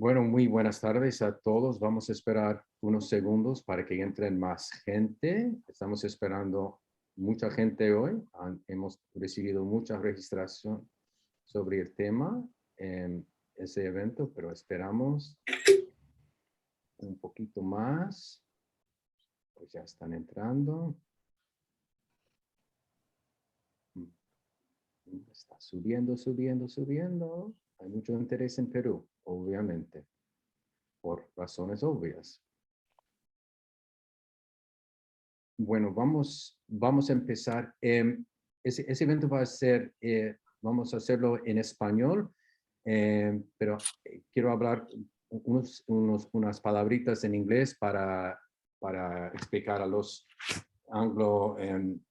Bueno, muy buenas tardes a todos. Vamos a esperar unos segundos para que entren más gente. Estamos esperando mucha gente hoy. Hemos recibido mucha registración sobre el tema en ese evento, pero esperamos un poquito más. Pues ya están entrando. Está subiendo, subiendo, subiendo. Hay mucho interés en Perú, obviamente, por razones obvias. Bueno, vamos a empezar. Ese evento va a ser, vamos a hacerlo en español, pero quiero hablar unas palabritas en inglés para explicar a los anglo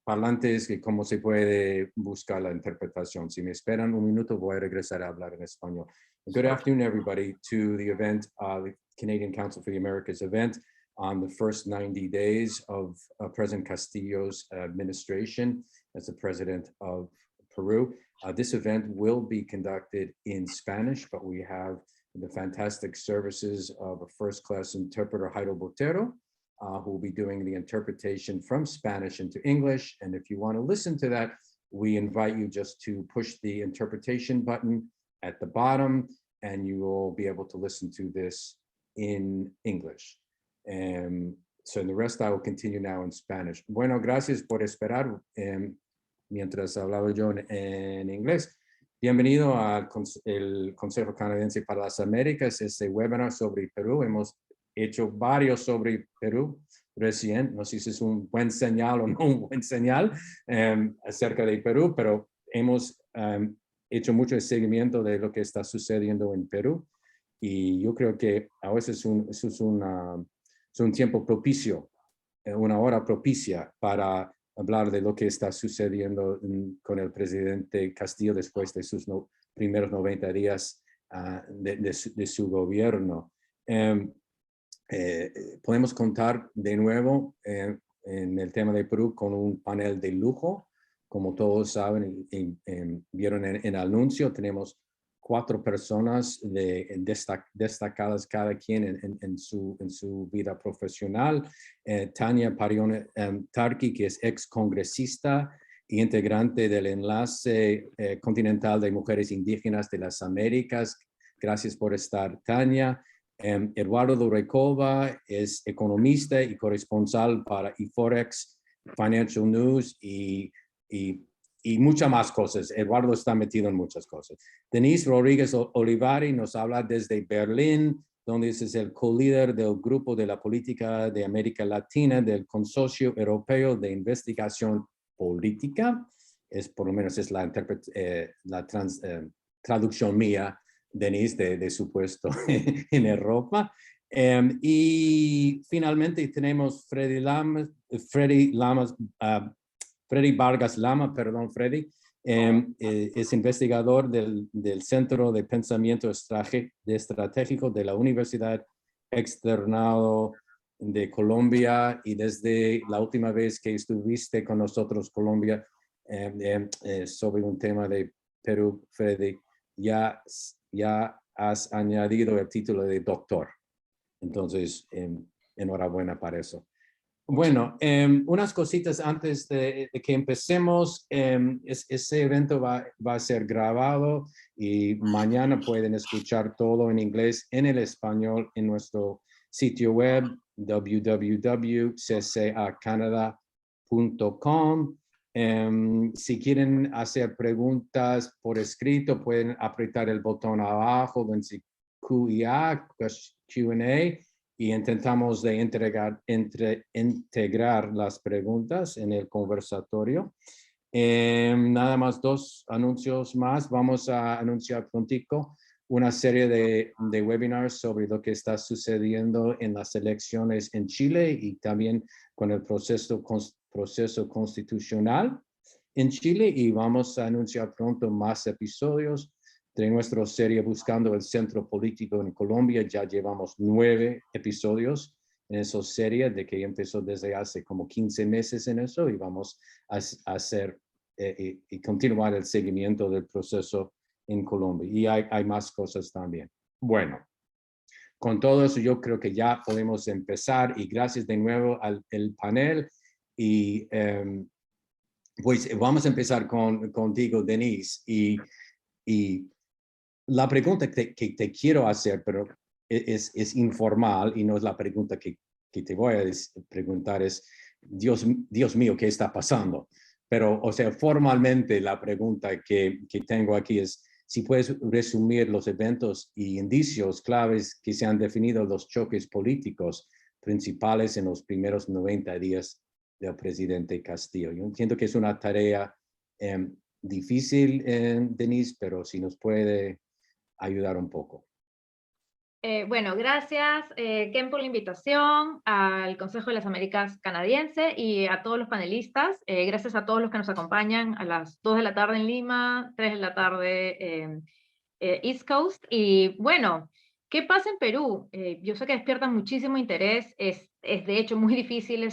parlantes que cómo se puede buscar la interpretación. Si me esperan un minuto, voy a regresar a hablar en español. Good afternoon, everybody, to the event, the Canadian Council for the Americas event on the first 90 days of President Castillo's administration as the president of Peru. This event will be conducted in Spanish, but we have the fantastic services of a first-class interpreter, Jairo Botero, who will be doing the interpretation from Spanish into English. And if you want to listen to that, we invite you just to push the interpretation button at the bottom, and you will be able to listen to this in English. So in the rest, I will continue now in Spanish. Bueno, gracias por esperar mientras hablaba yo en inglés. Bienvenido al Consejo Canadiense para las Américas, este webinar sobre Perú. Hemos hecho varios sobre Perú recién. No sé si es un buen señal o no un buen señal acerca de Perú, pero hemos hecho mucho el seguimiento de lo que está sucediendo en Perú. Y yo creo que a veces es un tiempo propicio, una hora propicia para hablar de lo que está sucediendo con el presidente Castillo después de sus primeros 90 días de su gobierno. Podemos contar de nuevo en el tema de Perú con un panel de lujo. Como todos saben y vieron en el anuncio, tenemos 4 personas destacadas cada quien en su vida profesional. Tania Parione Tarqui, que es ex congresista e integrante del Enlace Continental de Mujeres Indígenas de las Américas. Gracias por estar, Tania. Eduardo Durecova es economista y corresponsal para eForex, Financial News y muchas más cosas. Eduardo está metido en muchas cosas. Denise Rodríguez Olivari nos habla desde Berlín, donde es el co-líder del Grupo de la Política de América Latina del Consorcio Europeo de Investigación Política. Por lo menos es la traducción mía, Denise, de su puesto en Europa. Y finalmente tenemos Freddy Vargas Lama, perdón, Freddy, es investigador del Centro de Pensamiento Estratégico de la Universidad Externado de Colombia, y desde la última vez que estuviste con nosotros, Colombia, sobre un tema de Perú, Freddy, ya has añadido el título de doctor. Entonces, enhorabuena para eso. Bueno, unas cositas antes de que empecemos. Ese evento va a ser grabado y mañana pueden escuchar todo en inglés, en el español, en nuestro sitio web www.ccacanada.com. Si quieren hacer preguntas por escrito, pueden apretar el botón abajo donde dice Q&A, y intentamos de integrar las preguntas en el conversatorio. Nada más 2 anuncios más. Vamos a anunciar prontico una serie de webinars sobre lo que está sucediendo en las elecciones en Chile y también con el proceso constitucional en Chile, y vamos a anunciar pronto más episodios de nuestra serie Buscando el Centro Político en Colombia. Ya llevamos 9 episodios en esa serie de que empezó desde hace como 15 meses en eso, y vamos a hacer y continuar el seguimiento del proceso en Colombia. Y hay más cosas también. Bueno, con todo eso yo creo que ya podemos empezar y gracias de nuevo al el panel y pues vamos a empezar contigo, Denise, y la pregunta que te quiero hacer, pero es informal y no es la pregunta que te voy a preguntar, es, Dios mío, ¿qué está pasando? Pero, o sea, formalmente la pregunta que tengo aquí es, si puedes resumir los eventos y indicios claves que se han definido los choques políticos principales en los primeros 90 días del presidente Castillo. Yo entiendo que es una tarea difícil, Denise, pero si nos puede ayudar un poco. Bueno, gracias, Ken, por la invitación al Consejo de las Américas Canadiense y a todos los panelistas. Gracias a todos los que nos acompañan a las 2 de la tarde en Lima, 3 de la tarde East Coast. Y bueno, ¿qué pasa en Perú? Yo sé que despierta muchísimo interés. Es de hecho muy difícil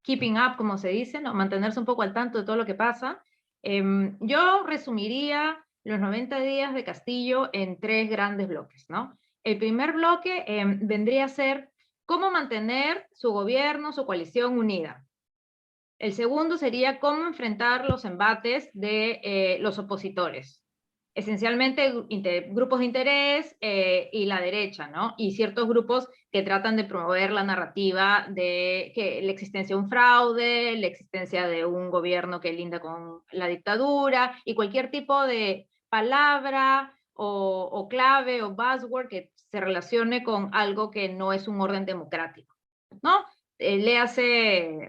keeping up, como se dice, ¿no? Mantenerse un poco al tanto de todo lo que pasa. Yo resumiría los 90 días de Castillo en 3 grandes bloques, ¿no? El primer bloque vendría a ser cómo mantener su gobierno, su coalición unida. El segundo sería cómo enfrentar los embates de los opositores, esencialmente grupos de interés y la derecha, ¿no? Y ciertos grupos que tratan de promover la narrativa de que la existencia de un fraude, la existencia de un gobierno que linda con la dictadura y cualquier tipo de palabra o clave o buzzword que se relacione con algo que no es un orden democrático, ¿no?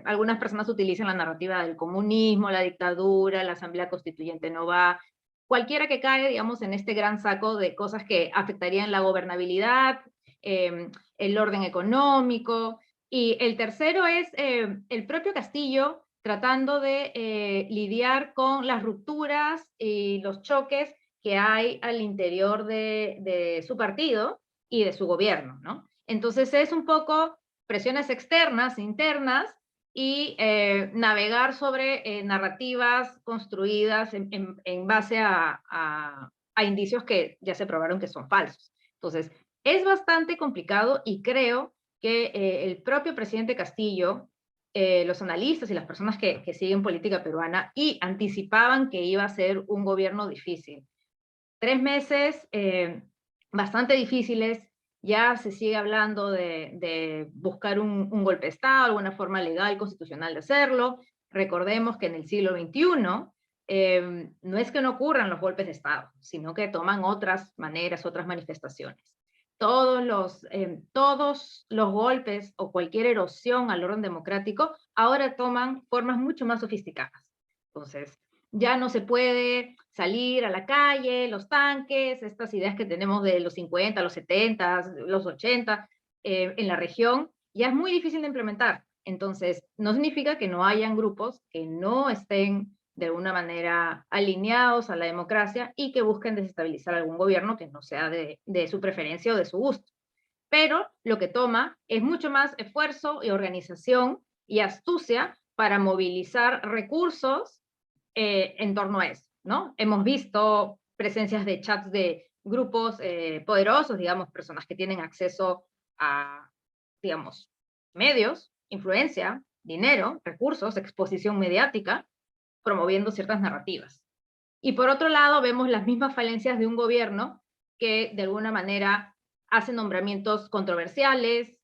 Algunas personas utilizan la narrativa del comunismo, la dictadura, la asamblea constituyente no va, cualquiera que cae, digamos, en este gran saco de cosas que afectarían la gobernabilidad, el orden económico. Y el tercero es el propio Castillo tratando de lidiar con las rupturas y los choques que hay al interior de su partido y de su gobierno, ¿no? Entonces es un poco presiones externas, internas, y navegar sobre narrativas construidas en base a indicios que ya se probaron que son falsos. Entonces, es bastante complicado y creo que el propio presidente Castillo, los analistas y las personas que siguen política peruana y anticipaban que iba a ser un gobierno difícil. 3 meses bastante difíciles, ya se sigue hablando de buscar un golpe de Estado, alguna forma legal, constitucional de hacerlo. Recordemos que en el siglo XXI no es que no ocurran los golpes de Estado, sino que toman otras maneras, otras manifestaciones. Todos los golpes o cualquier erosión al orden democrático ahora toman formas mucho más sofisticadas. Entonces, ya no se puede salir a la calle, los tanques, estas ideas que tenemos de los 50, los 70, los 80 en la región, ya es muy difícil de implementar. Entonces, no significa que no hayan grupos que no estén de alguna manera alineados a la democracia y que busquen desestabilizar algún gobierno que no sea de su preferencia o de su gusto. Pero lo que toma es mucho más esfuerzo y organización y astucia para movilizar recursos en torno a eso, ¿no? Hemos visto presencias de chats de grupos poderosos, digamos, personas que tienen acceso a, digamos, medios, influencia, dinero, recursos, exposición mediática, promoviendo ciertas narrativas. Y por otro lado, vemos las mismas falencias de un gobierno que de alguna manera hace nombramientos controversiales,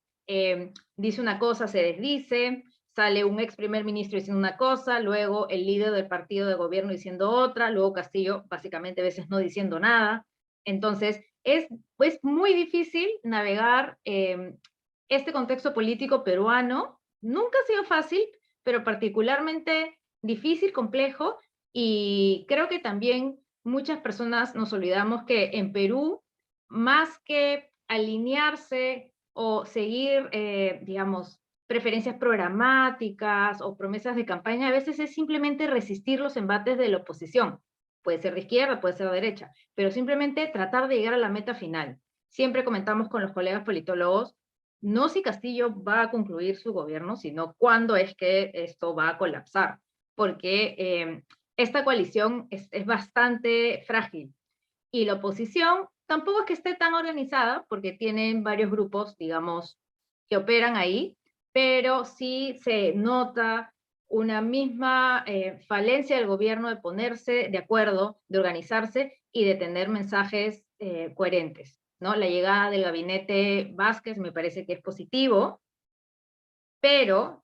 dice una cosa, se desdice, sale un ex primer ministro diciendo una cosa, luego el líder del partido de gobierno diciendo otra, luego Castillo básicamente a veces no diciendo nada. Entonces, es pues, muy difícil navegar este contexto político peruano. Nunca ha sido fácil, pero particularmente difícil, complejo, y creo que también muchas personas nos olvidamos que en Perú, más que alinearse o seguir, digamos, preferencias programáticas o promesas de campaña, a veces es simplemente resistir los embates de la oposición. Puede ser de izquierda, puede ser de derecha, pero simplemente tratar de llegar a la meta final. Siempre comentamos con los colegas politólogos, no si Castillo va a concluir su gobierno, sino cuándo es que esto va a colapsar, porque esta coalición es bastante frágil y la oposición tampoco es que esté tan organizada, porque tienen varios grupos, digamos, que operan ahí, pero sí se nota una misma falencia del gobierno de ponerse de acuerdo, de organizarse y de tener mensajes coherentes, ¿no? La llegada del gabinete Vázquez me parece que es positivo, pero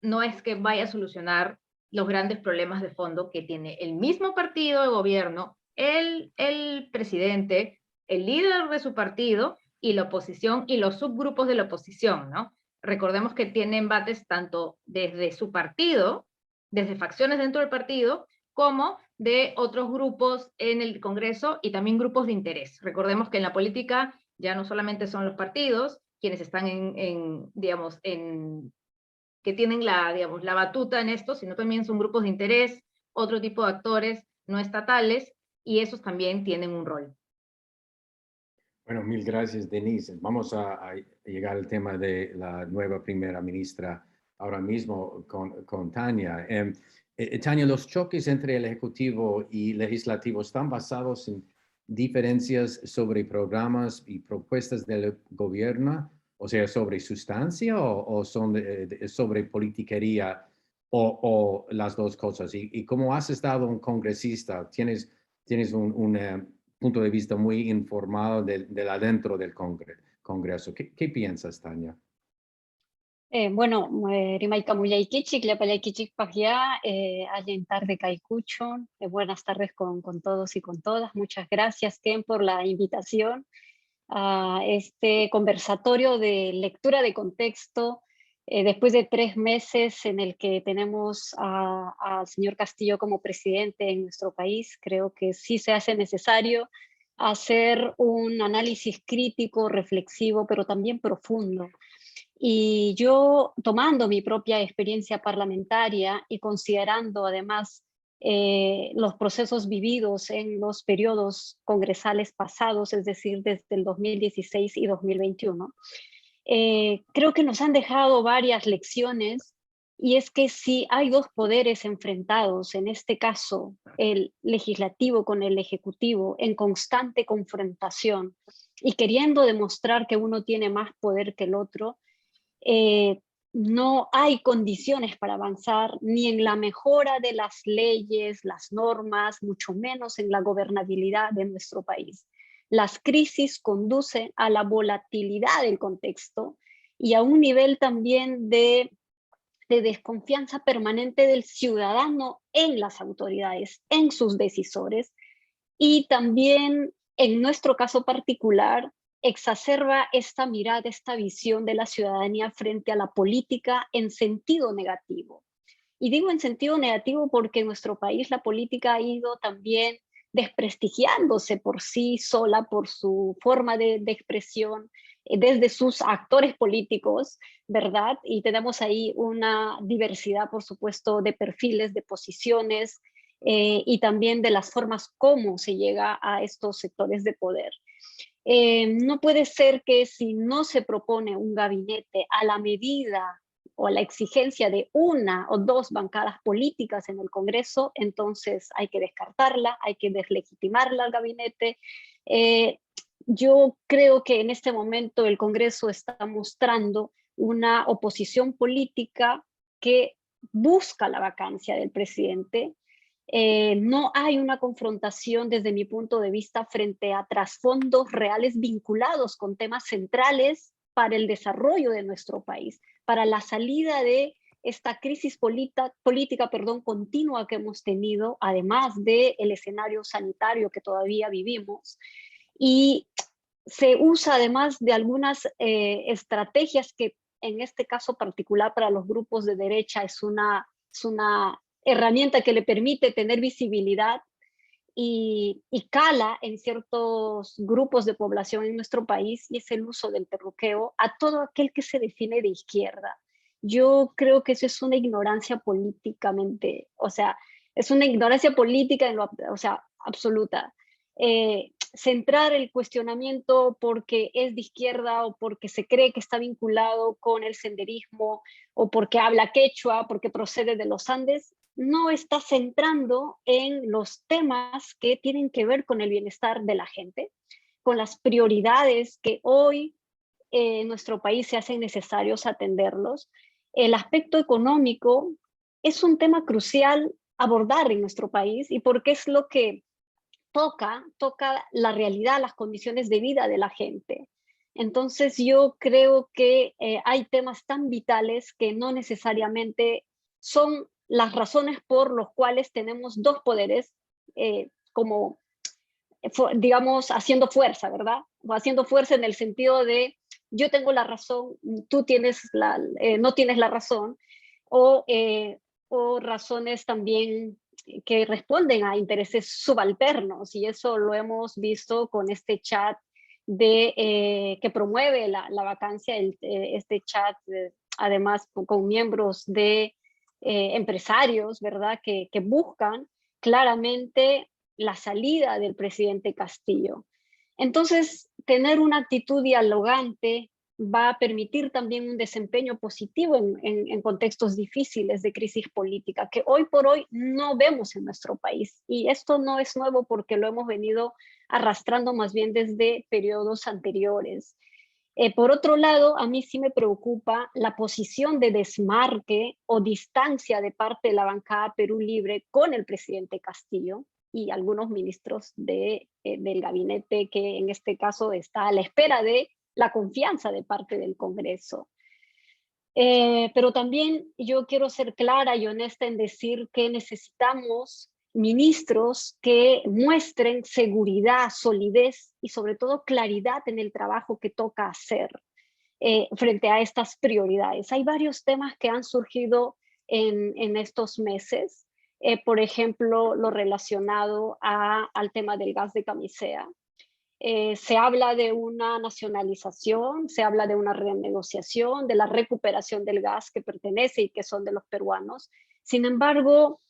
no es que vaya a solucionar los grandes problemas de fondo que tiene el mismo partido de gobierno, el presidente, el líder de su partido y la oposición y los subgrupos de la oposición, ¿no? Recordemos que tiene embates tanto desde su partido, desde facciones dentro del partido, como de otros grupos en el Congreso y también grupos de interés. Recordemos que en la política ya no solamente son los partidos quienes están digamos, que tienen la, digamos, la batuta en esto, sino también son grupos de interés, otro tipo de actores no estatales, y esos también tienen un rol. Bueno, mil gracias, Denise. Vamos a llegar al tema de la nueva primera ministra ahora mismo con Tania. Tania, los choques entre el Ejecutivo y Legislativo están basados en diferencias sobre programas y propuestas del gobierno, o sea, sobre sustancia o son sobre politiquería o las dos cosas. Y como has estado un congresista, tienes un punto de vista muy informado del adentro del Congreso. ¿Qué piensas, Tania? Bueno, Rimaika Muyaikichik, Lepalaikichik Pagya, Allentar de Caicucho. Buenas tardes con todos y con todas. Muchas gracias, Ken, por la invitación a este conversatorio de lectura de contexto. Después de 3 meses en el que tenemos al señor Castillo como presidente en nuestro país, creo que sí se hace necesario hacer un análisis crítico, reflexivo, pero también profundo. Y yo, tomando mi propia experiencia parlamentaria y considerando además los procesos vividos en los periodos congresales pasados, es decir, desde el 2016 y 2021, creo que nos han dejado varias lecciones, y es que si hay dos poderes enfrentados, en este caso el legislativo con el ejecutivo, en constante confrontación y queriendo demostrar que uno tiene más poder que el otro, no hay condiciones para avanzar ni en la mejora de las leyes, las normas, mucho menos en la gobernabilidad de nuestro país. Las crisis conducen a la volatilidad del contexto y a un nivel también de desconfianza permanente del ciudadano en las autoridades, en sus decisores, y también en nuestro caso particular exacerba esta mirada, esta visión de la ciudadanía frente a la política en sentido negativo. Y digo en sentido negativo porque en nuestro país la política ha ido también desprestigiándose por sí sola, por su forma de expresión, desde sus actores políticos, ¿verdad? Y tenemos ahí una diversidad, por supuesto, de perfiles, de posiciones, y también de las formas como se llega a estos sectores de poder. No puede ser que si no se propone un gabinete a la medida o a la exigencia de una o dos bancadas políticas en el Congreso, entonces hay que descartarla, hay que deslegitimarla al gabinete. Yo creo que en este momento el Congreso está mostrando una oposición política que busca la vacancia del presidente. No hay una confrontación desde mi punto de vista frente a trasfondos reales vinculados con temas centrales para el desarrollo de nuestro país, para la salida de esta crisis política continua que hemos tenido, además del escenario sanitario que todavía vivimos. Y se usa además de algunas estrategias que en este caso particular para los grupos de derecha es una herramienta que le permite tener visibilidad y cala en ciertos grupos de población en nuestro país, y es el uso del terruqueo a todo aquel que se define de izquierda. Yo creo que eso es una ignorancia políticamente, o sea, es una ignorancia política o sea, absoluta. Centrar el cuestionamiento porque es de izquierda o porque se cree que está vinculado con el senderismo o porque habla quechua, porque procede de los Andes, no está centrando en los temas que tienen que ver con el bienestar de la gente. con las prioridades que hoy en nuestro país se hacen necesarios atenderlos. El aspecto económico es un tema crucial abordar en nuestro país y porque es lo que toca la realidad, las condiciones de vida de la gente. Entonces yo creo que hay temas tan vitales que no necesariamente son las razones por las cuales tenemos dos poderes como, digamos, haciendo fuerza, ¿verdad? O haciendo fuerza en el sentido de yo tengo la razón, tú no tienes la razón, o razones también que responden a intereses subalternos, y eso lo hemos visto con este chat que promueve la vacancia, este chat, además con miembros de empresarios, ¿verdad? Que buscan claramente la salida del presidente Castillo. Entonces, tener una actitud dialogante va a permitir también un desempeño positivo en contextos difíciles de crisis política que hoy por hoy no vemos en nuestro país. Y esto no es nuevo porque lo hemos venido arrastrando más bien desde periodos anteriores. Por otro lado, a mí sí me preocupa la posición de desmarque o distancia de parte de la bancada Perú Libre con el presidente Castillo y algunos ministros del gabinete que en este caso está a la espera de la confianza de parte del Congreso. Pero también yo quiero ser clara y honesta en decir que necesitamos ministros que muestren seguridad, solidez y sobre todo claridad en el trabajo que toca hacer frente a estas prioridades. Hay varios temas que han surgido en estos meses, por ejemplo, lo relacionado al tema del gas de camisea. Se habla de una nacionalización, se habla de una renegociación, de la recuperación del gas que pertenece y que son de los peruanos. Sin embargo,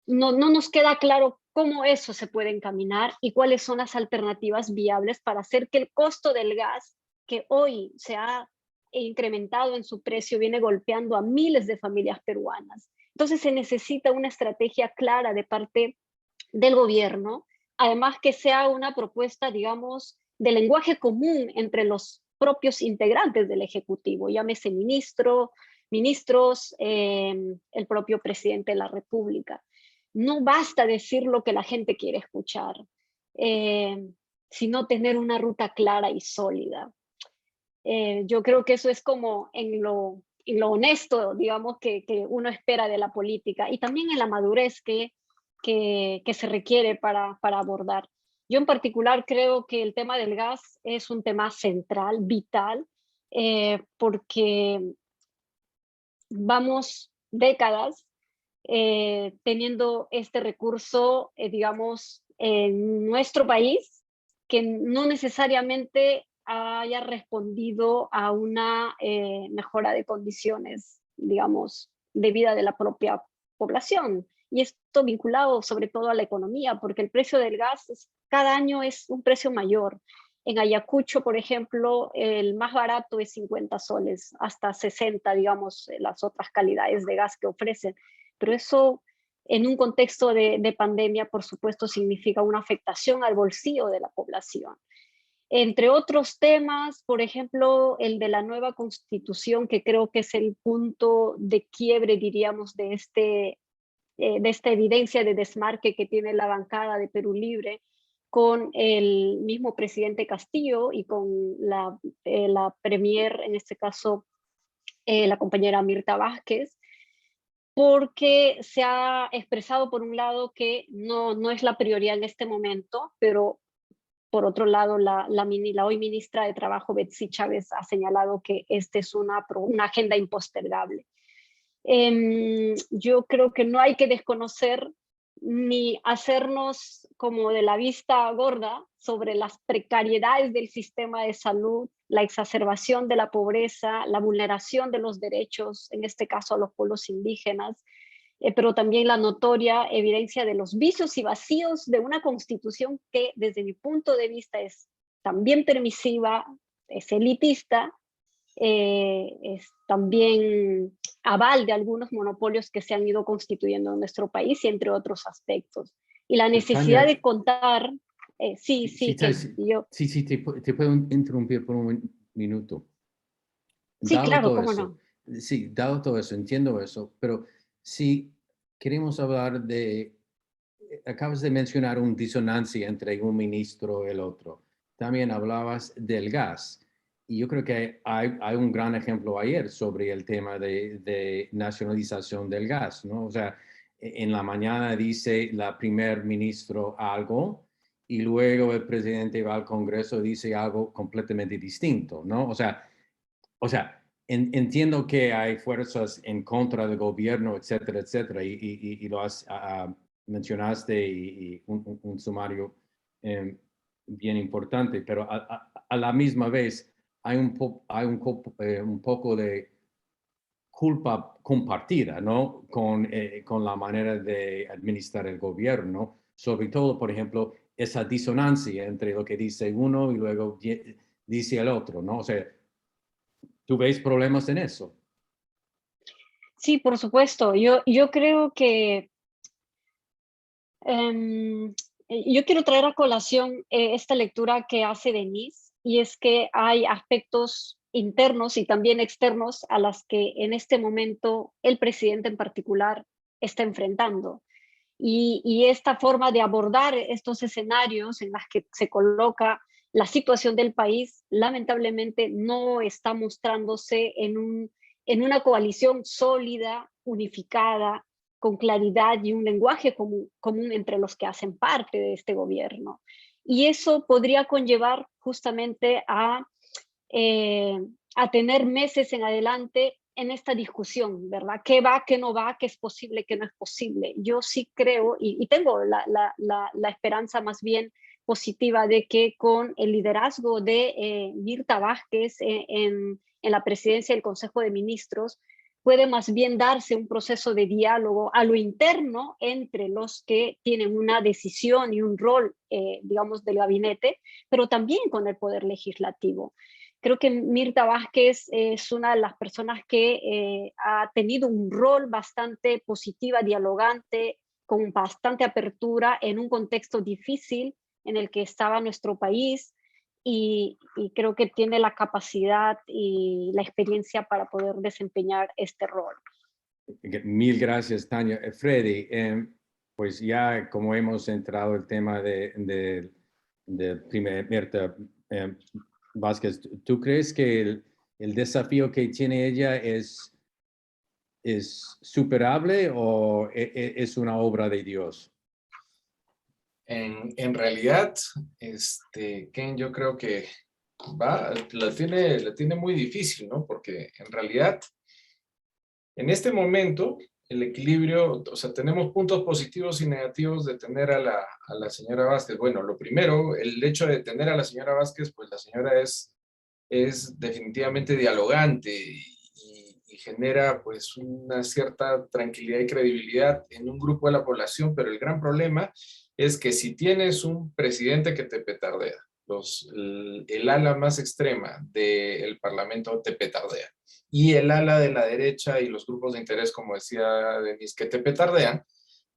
no nos queda claro cómo eso se puede encaminar y cuáles son las alternativas viables para hacer que el costo del gas, que hoy se ha incrementado en su precio, viene golpeando a miles de familias peruanas. Entonces se necesita una estrategia clara de parte del gobierno, además que sea una propuesta, digamos, de lenguaje común entre los propios integrantes del Ejecutivo, llámese ministros, el propio presidente de la República. No basta decir lo que la gente quiere escuchar, sino tener una ruta clara y sólida. Yo creo que eso es como en lo honesto, digamos, que uno espera de la política y también en la madurez que se requiere para abordar. Yo en particular creo que el tema del gas es un tema central, vital, porque vamos décadas teniendo este recurso, digamos, en nuestro país, que no necesariamente haya respondido a una mejora de condiciones, digamos, de vida de la propia población. Y esto vinculado sobre todo a la economía, porque el precio del gas cada año es un precio mayor. En Ayacucho, por ejemplo, el más barato es 50 soles, hasta 60, digamos, las otras calidades de gas que ofrecen. Pero eso, en un contexto de pandemia, por supuesto, significa una afectación al bolsillo de la población. Entre otros temas, por ejemplo, el de la nueva constitución, que creo que es el punto de quiebre, diríamos, de esta evidencia de desmarque que tiene la bancada de Perú Libre con el mismo presidente Castillo y con la premier, en este caso, la compañera Mirta Vázquez, porque se ha expresado por un lado que no es la prioridad en este momento, pero por otro lado la hoy ministra de Trabajo, Betsy Chávez, ha señalado que esta es una agenda impostergable. Yo creo que no hay que desconocer ni hacernos como de la vista gorda sobre las precariedades del sistema de salud, la exacerbación de la pobreza, la vulneración de los derechos, en este caso a los pueblos indígenas, pero también la notoria evidencia de los vicios y vacíos de una constitución que desde mi punto de vista es también permisiva, es elitista, es también aval de algunos monopolios que se han ido constituyendo en nuestro país y entre otros aspectos. Y la necesidad de contar Sí, Sí, Ken, yo, sí, te puedo interrumpir por un minuto. sí, Dado claro, todo cómo eso, no. sí, dado todo eso, entiendo eso, pero si queremos hablar de, acabas de mencionar una disonancia entre un ministro y el otro. También hablabas del gas. Y yo creo que hay un gran ejemplo ayer sobre el tema de nacionalización del gas, ¿no? O sea, en la mañana dice la primer ministro algo y luego el presidente va al Congreso y dice algo completamente distinto, ¿no? O sea, entiendo que hay fuerzas en contra del gobierno, etcétera, etcétera, y lo mencionaste y un sumario eh, bien importante, pero a la misma vez hay un poco de culpa compartida, ¿no? Con la manera de administrar el gobierno, sobre todo, por ejemplo, esa disonancia entre lo que dice uno y luego dice el otro, ¿no? O sea, ¿tú ves problemas en eso? Sí, por supuesto. Yo creo que Em, yo quiero traer a colación esta lectura que hace Denise, y es que hay aspectos internos y también externos a las que en este momento el presidente en particular está enfrentando. Y esta forma de abordar estos escenarios en las que se coloca la situación del país, lamentablemente no está mostrándose en una coalición sólida, unificada, con claridad y un lenguaje común entre los que hacen parte de este gobierno. Y eso podría conllevar justamente eh, a tener meses en adelante en esta discusión, ¿verdad? ¿Qué va, qué no va, qué es posible, qué no es posible? Yo sí creo y tengo la esperanza más bien positiva de que con el liderazgo de Mirta Vázquez en la presidencia del Consejo de Ministros, puede más bien darse un proceso de diálogo a lo interno entre los que tienen una decisión y un rol, digamos, del gabinete, pero también con el poder legislativo. Creo que Mirta Vázquez es una de las personas que ha tenido un rol bastante positiva, dialogante, con bastante apertura en un contexto difícil en el que estaba nuestro país, y creo que tiene la capacidad y la experiencia para poder desempeñar este rol. Mil gracias, Tania. Freddy, pues ya como hemos entrado el tema de primer Mirta Vázquez, ¿tú crees que el desafío que tiene ella es superable o es una obra de Dios? En realidad, Ken, yo creo que la tiene muy difícil, ¿no? Porque en realidad, en este momento, el equilibrio, o sea, tenemos puntos positivos y negativos de tener a la señora Vázquez. Bueno, lo primero, el hecho de tener a la señora Vázquez, pues la señora es definitivamente dialogante y genera pues una cierta tranquilidad y credibilidad en un grupo de la población, pero el gran problema es que si tienes un presidente que te petardea, el ala más extrema del Parlamento te petardea, y el ala de la derecha y los grupos de interés, como decía Denise, que te petardean,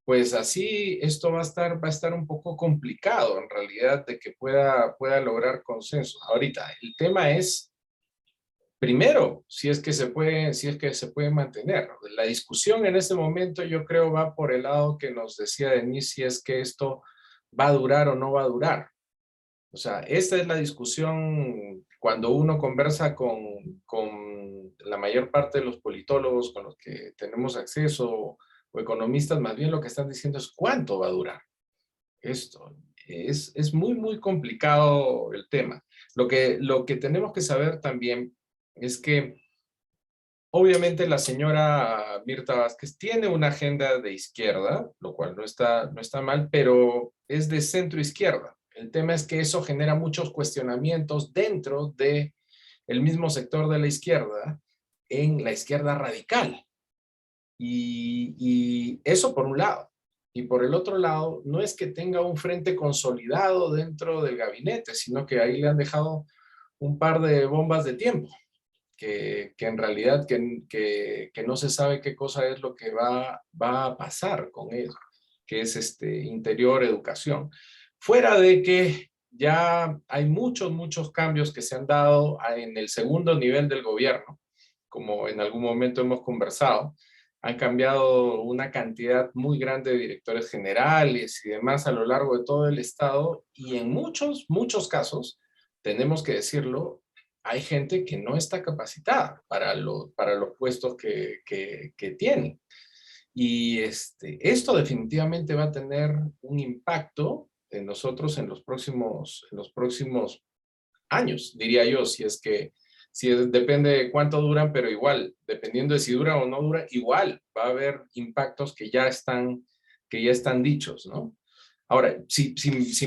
pues así esto va a estar un poco complicado en realidad de que pueda lograr consenso. Ahorita, el tema es, primero, si es que se puede mantener. La discusión en este momento yo creo va por el lado que nos decía Denise, si es que esto va a durar o no va a durar. O sea, esta es la discusión cuando uno conversa con la mayor parte de los politólogos con los que tenemos acceso o economistas, más bien lo que están diciendo es cuánto va a durar esto. Es muy, muy complicado el tema. Lo que tenemos que saber también es que obviamente la señora Mirta Vázquez tiene una agenda de izquierda, lo cual no está mal, pero es de centro izquierda. El tema es que eso genera muchos cuestionamientos dentro de el mismo sector de la izquierda, en la izquierda radical. Y eso por un lado. Y por el otro lado, no es que tenga un frente consolidado dentro del gabinete, sino que ahí le han dejado un par de bombas de tiempo, que en realidad que no se sabe qué cosa es lo que va a pasar con eso, que es interior, educación. Fuera de que ya hay muchos cambios que se han dado en el segundo nivel del gobierno, como en algún momento hemos conversado, han cambiado una cantidad muy grande de directores generales y demás a lo largo de todo el estado, y en muchos casos, tenemos que decirlo, hay gente que no está capacitada para los puestos que tienen. Y esto definitivamente va a tener un impacto en nosotros en los próximos años, diría yo, depende de cuánto duran, pero igual, dependiendo de si dura o no dura, igual va a haber impactos que ya están dichos, ¿no? Ahora, si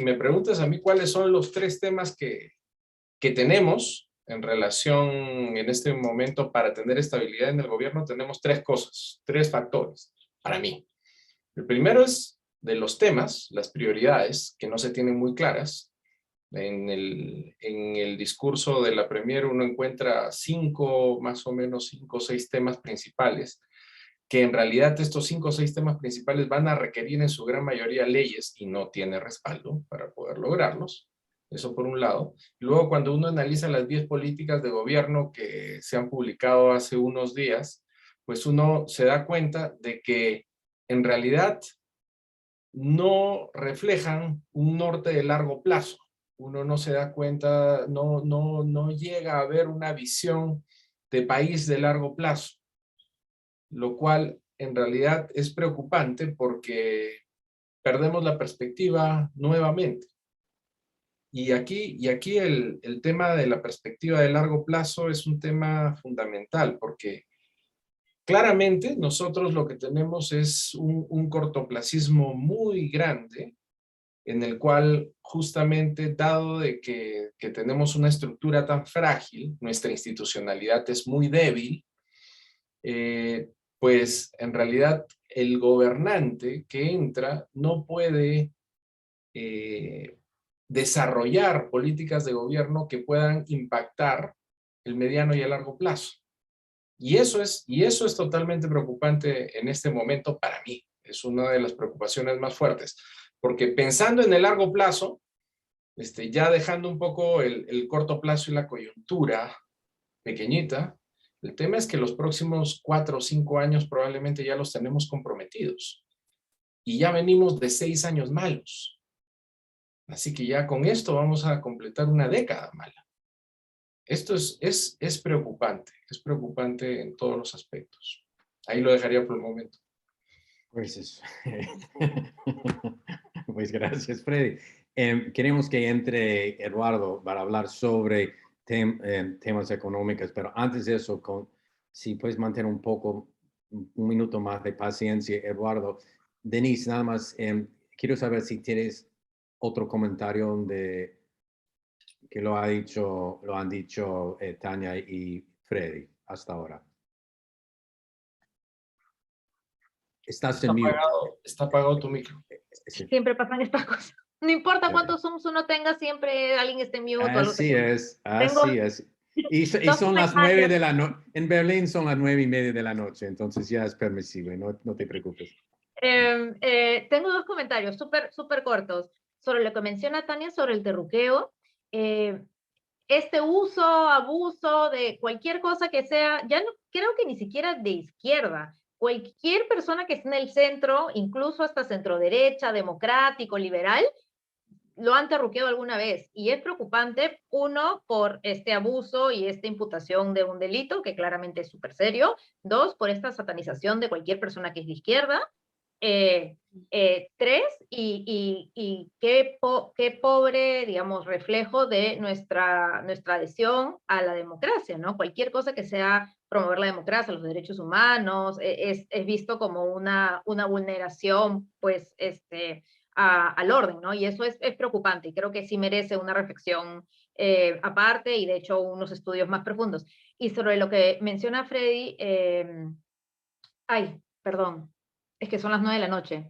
me preguntas a mí cuáles son los 3 temas que tenemos en relación en este momento para tener estabilidad en el gobierno, tenemos 3 cosas, 3 factores para mí. El primero es de los temas, las prioridades, que no se tienen muy claras. En el discurso de la Premier uno encuentra más o menos 5 o 6 temas principales, que en realidad estos 5 o 6 temas principales van a requerir en su gran mayoría leyes y no tiene respaldo para poder lograrlos. Eso por un lado. Luego, cuando uno analiza las 10 políticas de gobierno que se han publicado hace unos días, pues uno se da cuenta de que en realidad no reflejan un norte de largo plazo. Uno no se da cuenta, no llega a ver una visión de país de largo plazo, lo cual en realidad es preocupante porque perdemos la perspectiva nuevamente. Y aquí el tema de la perspectiva de largo plazo es un tema fundamental, porque claramente nosotros lo que tenemos es un cortoplacismo muy grande, en el cual justamente dado de que tenemos una estructura tan frágil, nuestra institucionalidad es muy débil, pues en realidad el gobernante que entra no puede desarrollar políticas de gobierno que puedan impactar el mediano y el largo plazo. Y eso es totalmente preocupante en este momento para mí. Es una de las preocupaciones más fuertes. Porque pensando en el largo plazo, ya dejando un poco el corto plazo y la coyuntura pequeñita, el tema es que los próximos 4 o 5 años probablemente ya los tenemos comprometidos. Y ya venimos de 6 años malos. Así que ya con esto vamos a completar una década mala. Esto es preocupante en todos los aspectos. Ahí lo dejaría por el momento. Pues, pues gracias, Freddy. Queremos que entre Eduardo para hablar sobre temas económicos, pero antes de eso, si puedes mantener un minuto más de paciencia, Eduardo. Denise, nada más, quiero saber si tienes otro comentario que lo han dicho Tania y Freddy hasta ahora. Estás en mute. Está apagado tu micro. Siempre pasan estas cosas. No importa cuántos Zooms uno tenga, siempre alguien esté en mute. Así es. Y son las 9 de la noche. En Berlín son las 9:30 de la noche, entonces ya es permisible, no te preocupes. Tengo 2 comentarios súper cortos sobre lo que menciona Tania sobre el terruqueo. Este uso, abuso de cualquier cosa que sea, ya no creo que ni siquiera de izquierda, cualquier persona que esté en el centro, incluso hasta centro derecha, democrático, liberal, lo han terruqueado alguna vez. Y es preocupante, uno, por este abuso y esta imputación de un delito, que claramente es súper serio. 2, por esta satanización de cualquier persona que es de izquierda. 3, y qué pobre, digamos, reflejo de nuestra adhesión a la democracia, ¿no? Cualquier cosa que sea promover la democracia, los derechos humanos, es visto como una vulneración, pues, al orden, ¿no? Y eso es preocupante, y creo que sí merece una reflexión aparte, y de hecho unos estudios más profundos. Y sobre lo que menciona Freddy, perdón, es que son las 9 de la noche.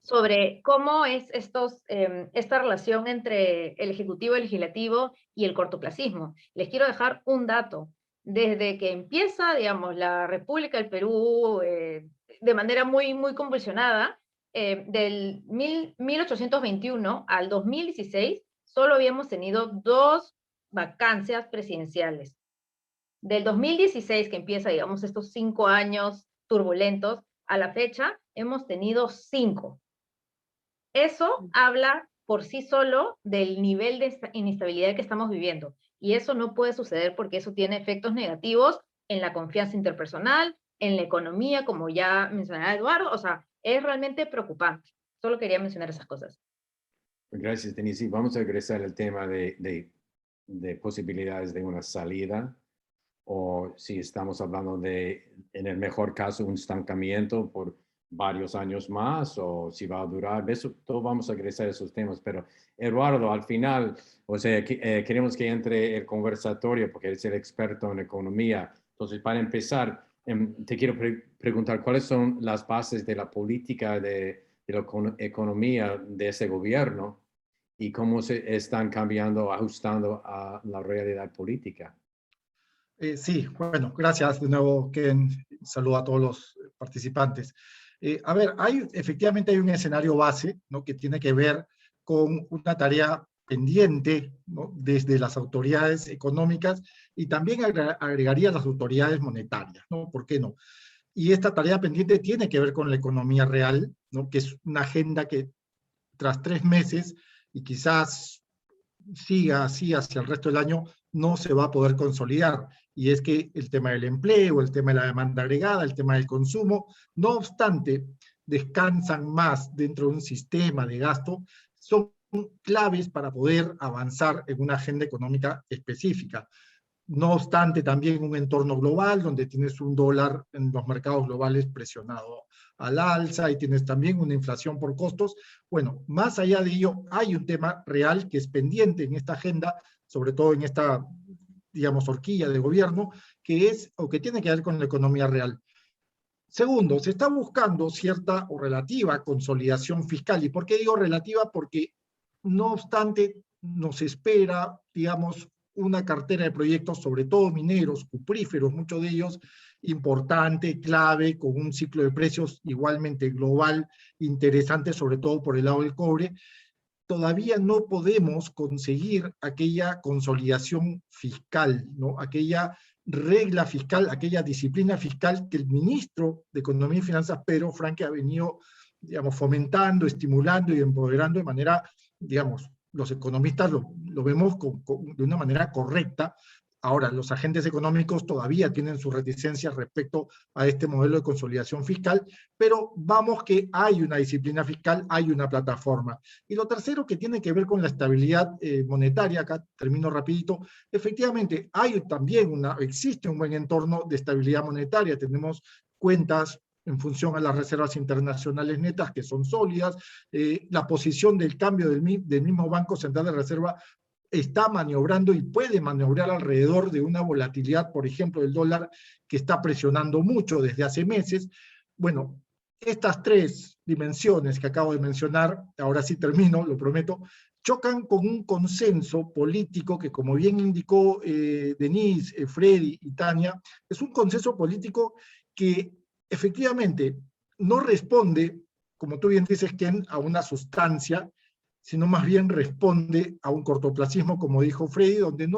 Sobre cómo es esta relación entre el Ejecutivo, el Legislativo y el cortoplacismo. Les quiero dejar un dato. Desde que empieza, digamos, la República del Perú de manera muy convulsionada, del 1821 al 2016, solo habíamos tenido 2 vacancias presidenciales. Del 2016, que empieza, digamos, estos 5 años turbulentos, a la fecha, hemos tenido 5. Eso habla por sí solo del nivel de inestabilidad que estamos viviendo. Y eso no puede suceder porque eso tiene efectos negativos en la confianza interpersonal, en la economía, como ya mencionaba Eduardo. O sea, es realmente preocupante. Solo quería mencionar esas cosas. Gracias, Denise. Vamos a regresar al tema de posibilidades de una salida, o si estamos hablando de, en el mejor caso, un estancamiento por varios años más, o si va a durar. Eso, todo vamos a regresar a esos temas. Pero, Eduardo, al final, o sea, queremos que entre el conversatorio, porque eres el experto en economía. Entonces, para empezar, te quiero preguntar, ¿cuáles son las bases de la política de la economía de ese gobierno y cómo se están cambiando, ajustando a la realidad política? Sí, bueno, gracias de nuevo, Ken. Saludo a todos los participantes. A ver, efectivamente hay un escenario base, ¿no?, que tiene que ver con una tarea pendiente, ¿no?, desde las autoridades económicas, y también agregaría las autoridades monetarias, ¿no? ¿Por qué no? Y esta tarea pendiente tiene que ver con la economía real, ¿no?, que es una agenda que tras 3 meses, y quizás siga así hacia el resto del año, no se va a poder consolidar. Y es que el tema del empleo, el tema de la demanda agregada, el tema del consumo, no obstante, descansan más dentro de un sistema de gasto, son claves para poder avanzar en una agenda económica específica. No obstante, también un entorno global donde tienes un dólar en los mercados globales presionado al alza y tienes también una inflación por costos. Bueno, más allá de ello, hay un tema real que es pendiente en esta agenda, sobre todo en esta, digamos, horquilla de gobierno, que es, o que tiene que ver con la economía real. Segundo, se está buscando cierta o relativa consolidación fiscal. ¿Y por qué digo relativa? Porque no obstante, nos espera, digamos, una cartera de proyectos, sobre todo mineros, cupríferos, muchos de ellos importante, clave, con un ciclo de precios igualmente global, interesante, sobre todo por el lado del cobre. Todavía no podemos conseguir aquella consolidación fiscal, ¿no?, aquella regla fiscal, aquella disciplina fiscal que el ministro de Economía y Finanzas, Pedro Franque, ha venido, digamos, fomentando, estimulando y empoderando de manera, digamos, los economistas lo vemos de una manera correcta. Ahora, los agentes económicos todavía tienen sus reticencias respecto a este modelo de consolidación fiscal, pero vamos que hay una disciplina fiscal, hay una plataforma. Y lo tercero, que tiene que ver con la estabilidad monetaria, acá termino rapidito, efectivamente existe un buen entorno de estabilidad monetaria, tenemos cuentas en función a las reservas internacionales netas que son sólidas, la posición del cambio del mismo Banco Central de Reserva está maniobrando y puede maniobrar alrededor de una volatilidad, por ejemplo, del dólar, que está presionando mucho desde hace meses. Bueno, estas 3 dimensiones que acabo de mencionar, ahora sí termino, lo prometo, chocan con un consenso político que, como bien indicó Denise, Freddy y Tania, es un consenso político que efectivamente no responde, como tú bien dices, Ken, a una sustancia, sino más bien responde a un cortoplacismo, como dijo Freddy, donde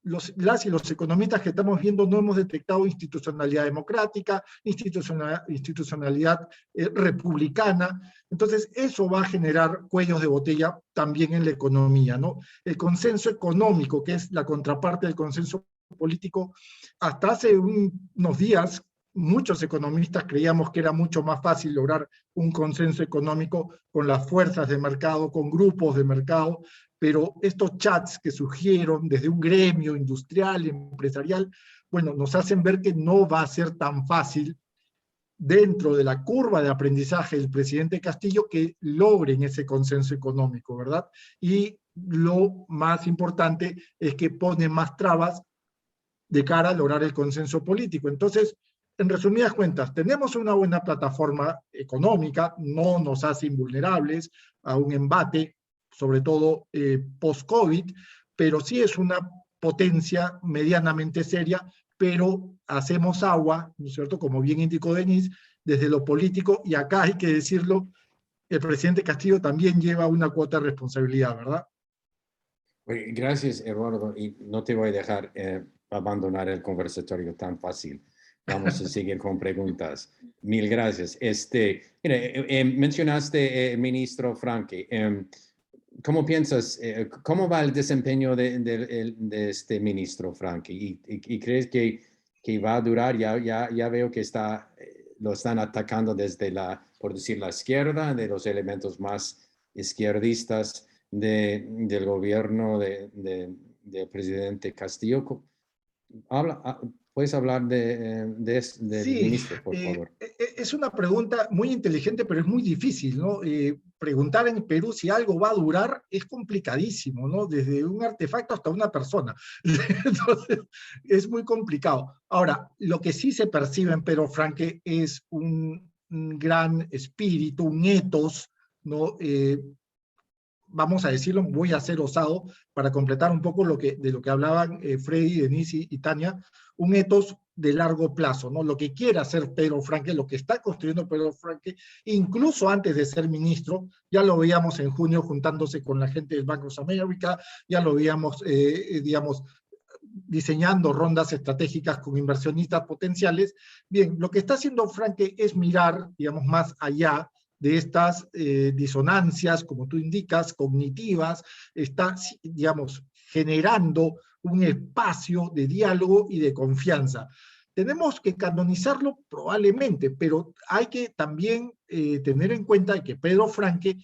las y los economistas que estamos viendo no hemos detectado institucionalidad democrática, institucionalidad republicana. Entonces eso va a generar cuellos de botella también en la economía, ¿no? El consenso económico, que es la contraparte del consenso político, hasta hace unos días muchos economistas creíamos que era mucho más fácil lograr un consenso económico con las fuerzas de mercado, con grupos de mercado, pero estos chats que surgieron desde un gremio industrial y empresarial, bueno, nos hacen ver que no va a ser tan fácil dentro de la curva de aprendizaje del presidente Castillo que logren ese consenso económico, ¿verdad? Y lo más importante es que pone más trabas de cara a lograr el consenso político. Entonces, en resumidas cuentas, tenemos una buena plataforma económica, no nos hace invulnerables a un embate, sobre todo post-COVID, pero sí es una potencia medianamente seria, pero hacemos agua, ¿no es cierto?, como bien indicó Denise, desde lo político, y acá hay que decirlo, el presidente Castillo también lleva una cuota de responsabilidad, ¿verdad? Gracias, Eduardo, y no te voy a dejar abandonar el conversatorio tan fácil. Vamos a seguir con preguntas. Mil gracias. Mira, mencionaste, ministro Franke, ¿cómo piensas, cómo va el desempeño de este ministro Franke? ¿Y crees que va a durar? Ya veo que lo están atacando desde por decir, la izquierda, de los elementos más izquierdistas del gobierno del presidente Castillo. ¿Puedes hablar del Sí, ministro, por favor? es una pregunta muy inteligente, pero es muy difícil, ¿no? Preguntar en Perú si algo va a durar es complicadísimo, ¿no? Desde un artefacto hasta una persona. Entonces, es muy complicado. Ahora, lo que sí se percibe en Pedro Franque es un gran espíritu, un ethos, ¿no? Vamos a decirlo, voy a ser osado para completar un poco de lo que hablaban Freddy, Denise y Tania, un ethos de largo plazo, ¿no? Lo que quiere hacer Pedro Franque, lo que está construyendo Pedro Franque, incluso antes de ser ministro, ya lo veíamos en junio juntándose con la gente del Bank of America, ya lo veíamos, digamos, diseñando rondas estratégicas con inversionistas potenciales. Bien, lo que está haciendo Franque es mirar, digamos, más allá de estas disonancias, como tú indicas, cognitivas, está, digamos, generando un espacio de diálogo y de confianza. Tenemos que canonizarlo probablemente, pero hay que también tener en cuenta que Pedro Franque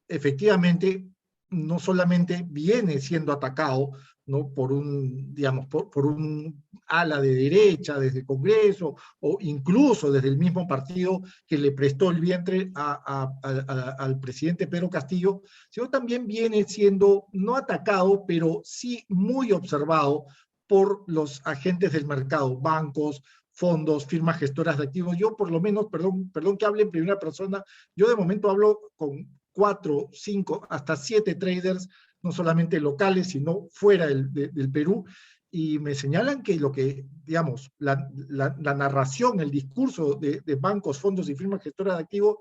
efectivamente no solamente viene siendo atacado, ¿no? por un ala de derecha desde el Congreso, o incluso desde el mismo partido que le prestó el vientre al presidente Pedro Castillo, sino también viene siendo no atacado, pero sí muy observado por los agentes del mercado, bancos, fondos, firmas gestoras de activos. Yo por lo menos, perdón que hable en primera persona, yo de momento hablo con 4, 5, hasta 7 traders, no solamente locales, sino fuera del Perú, y me señalan que digamos, la narración, el discurso de bancos, fondos y firmas gestoras de activos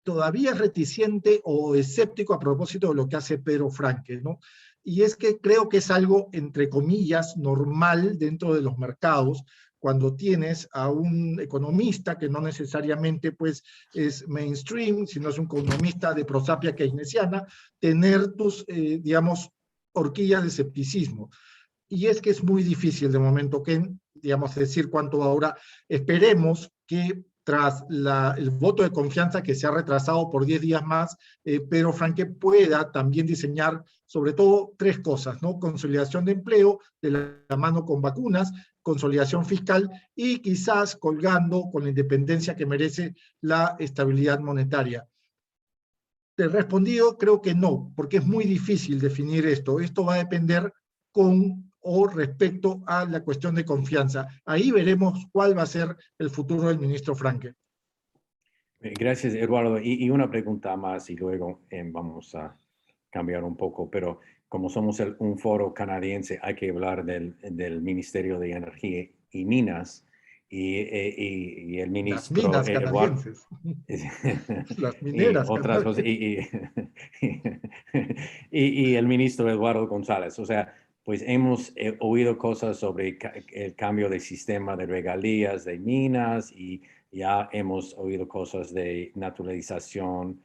todavía es reticente o escéptico a propósito de lo que hace Pedro Franque, ¿no? Y es que creo que es algo, entre comillas, normal dentro de los mercados, cuando tienes a un economista que no necesariamente pues, es mainstream, sino es un economista de prosapia keynesiana, tener tus, digamos, horquillas de escepticismo. Y es que es muy difícil de momento que, digamos, decir cuánto ahora. Esperemos que tras el voto de confianza que se ha retrasado por 10 días más, Pedro Franque pueda también diseñar sobre todo 3 cosas, ¿no? Consolidación de empleo, de la mano con vacunas, consolidación fiscal y quizás colgando con la independencia que merece la estabilidad monetaria. Te he respondido, creo que no, porque es muy difícil definir esto. Esto va a depender respecto a la cuestión de confianza. Ahí veremos cuál va a ser el futuro del ministro Franque. Gracias, Eduardo. Y una pregunta más y luego vamos a cambiar un poco, pero como somos un foro canadiense, hay que hablar del Ministerio de Energía y Minas y el ministro... Las minas canadienses. Las mineras y otras cosas, y el ministro Eduardo González. O sea, pues hemos oído cosas sobre el cambio de sistema de regalías de minas y ya hemos oído cosas de nacionalización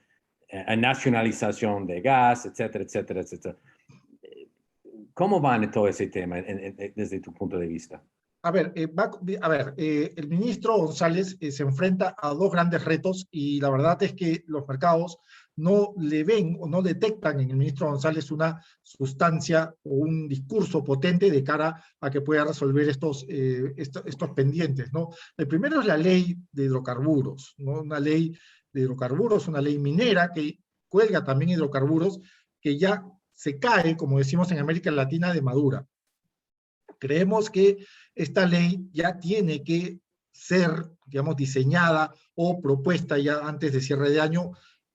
de gas, etcétera, etcétera, etcétera. ¿Cómo va en todo ese tema desde tu punto de vista? A ver, el ministro González se enfrenta a 2 grandes retos y la verdad es que los mercados no le ven o no detectan en el ministro González una sustancia o un discurso potente de cara a que pueda resolver estos pendientes, ¿no? El primero es la ley de hidrocarburos, ¿no? Una ley de hidrocarburos, una ley minera que cuelga también hidrocarburos, que ya se cae, como decimos en América Latina, de madura. Creemos que esta ley ya tiene que ser, digamos, diseñada o propuesta ya antes de cierre de año,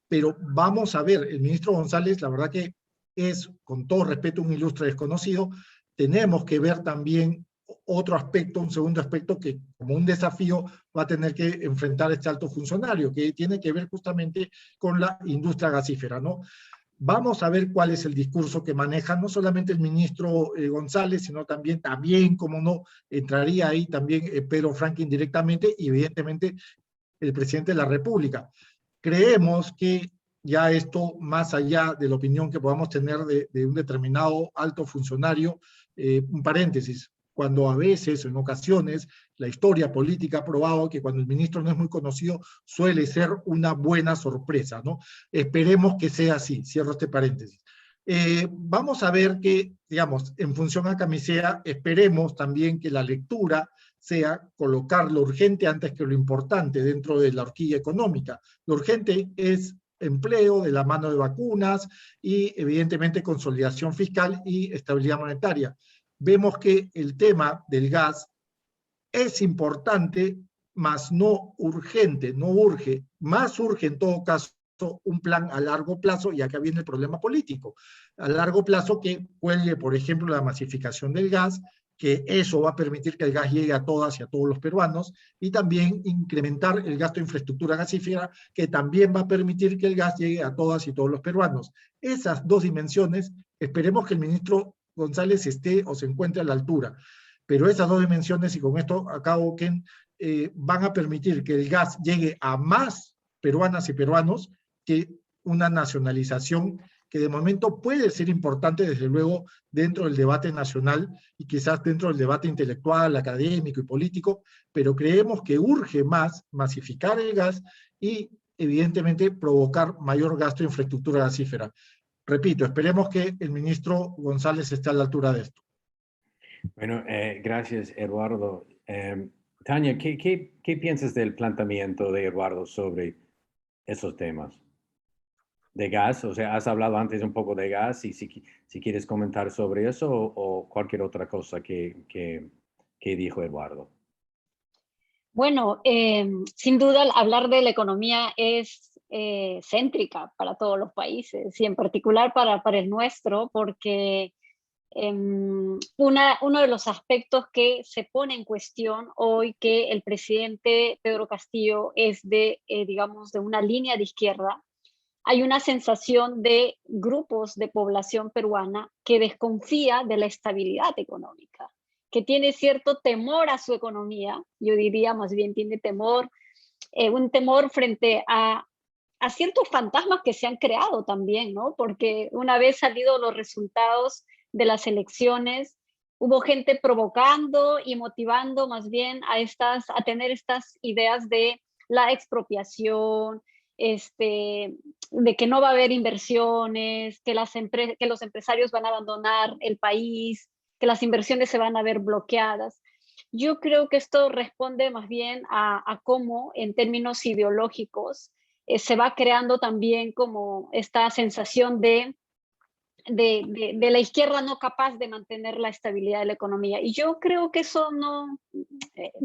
pero vamos a ver, el ministro González, la verdad que es, con todo respeto, un ilustre desconocido. Tenemos que ver también otro aspecto, un segundo aspecto que como un desafío va a tener que enfrentar este alto funcionario, que tiene que ver justamente con la industria gasífera, ¿no? Vamos a ver cuál es el discurso que maneja no solamente el ministro González, sino también, como no, entraría ahí también Pedro Franklin directamente y evidentemente el presidente de la República. Creemos que ya esto, más allá de la opinión que podamos tener de un determinado alto funcionario, un paréntesis, cuando a veces, en ocasiones, la historia política ha probado que cuando el ministro no es muy conocido, suele ser una buena sorpresa, ¿no? Esperemos que sea así, cierro este paréntesis. Vamos a ver que, digamos, en función a Camisea, esperemos también que la lectura sea colocar lo urgente antes que lo importante dentro de la horquilla económica. Lo urgente es empleo de la mano de vacunas y evidentemente consolidación fiscal y estabilidad monetaria. Vemos que el tema del gas es importante, mas no urgente, no urge. Más urge en todo caso un plan a largo plazo, y acá viene el problema político. A largo plazo que cuelgue, por ejemplo, la masificación del gas, que eso va a permitir que el gas llegue a todas y a todos los peruanos, y también incrementar el gasto de infraestructura gasífera, que también va a permitir que el gas llegue a todas y todos los peruanos. Esas dos dimensiones, esperemos que el ministro González esté o se encuentre a la altura. Pero esas dos dimensiones, y con esto acabo, Ken, van a permitir que el gas llegue a más peruanas y peruanos que una nacionalización que de momento puede ser importante, desde luego, dentro del debate nacional y quizás dentro del debate intelectual, académico y político, pero creemos que urge más masificar el gas y, evidentemente, provocar mayor gasto en infraestructura gasífera. Repito, esperemos que el ministro González esté a la altura de esto. Bueno, gracias, Eduardo. Tania, ¿qué piensas del planteamiento de Eduardo sobre esos temas? De gas, o sea, has hablado antes un poco de gas y si quieres comentar sobre eso o cualquier otra cosa que dijo Eduardo. Bueno, sin duda hablar de la economía es céntrica para todos los países y en particular para el nuestro, porque uno de los aspectos que se pone en cuestión hoy que el presidente Pedro Castillo es digamos, de una línea de izquierda, hay una sensación de grupos de población peruana que desconfía de la estabilidad económica, que tiene cierto temor a su economía, yo diría más bien tiene temor, un temor frente a ciertos fantasmas que se han creado también, ¿no? Porque una vez salido los resultados de las elecciones, hubo gente provocando y motivando más bien a tener estas ideas de la expropiación, de que no va a haber inversiones, que los empresarios van a abandonar el país, que las inversiones se van a ver bloqueadas. Yo creo que esto responde más bien a cómo, en términos ideológicos, se va creando también como esta sensación de la izquierda no capaz de mantener la estabilidad de la economía. Y yo creo que eso no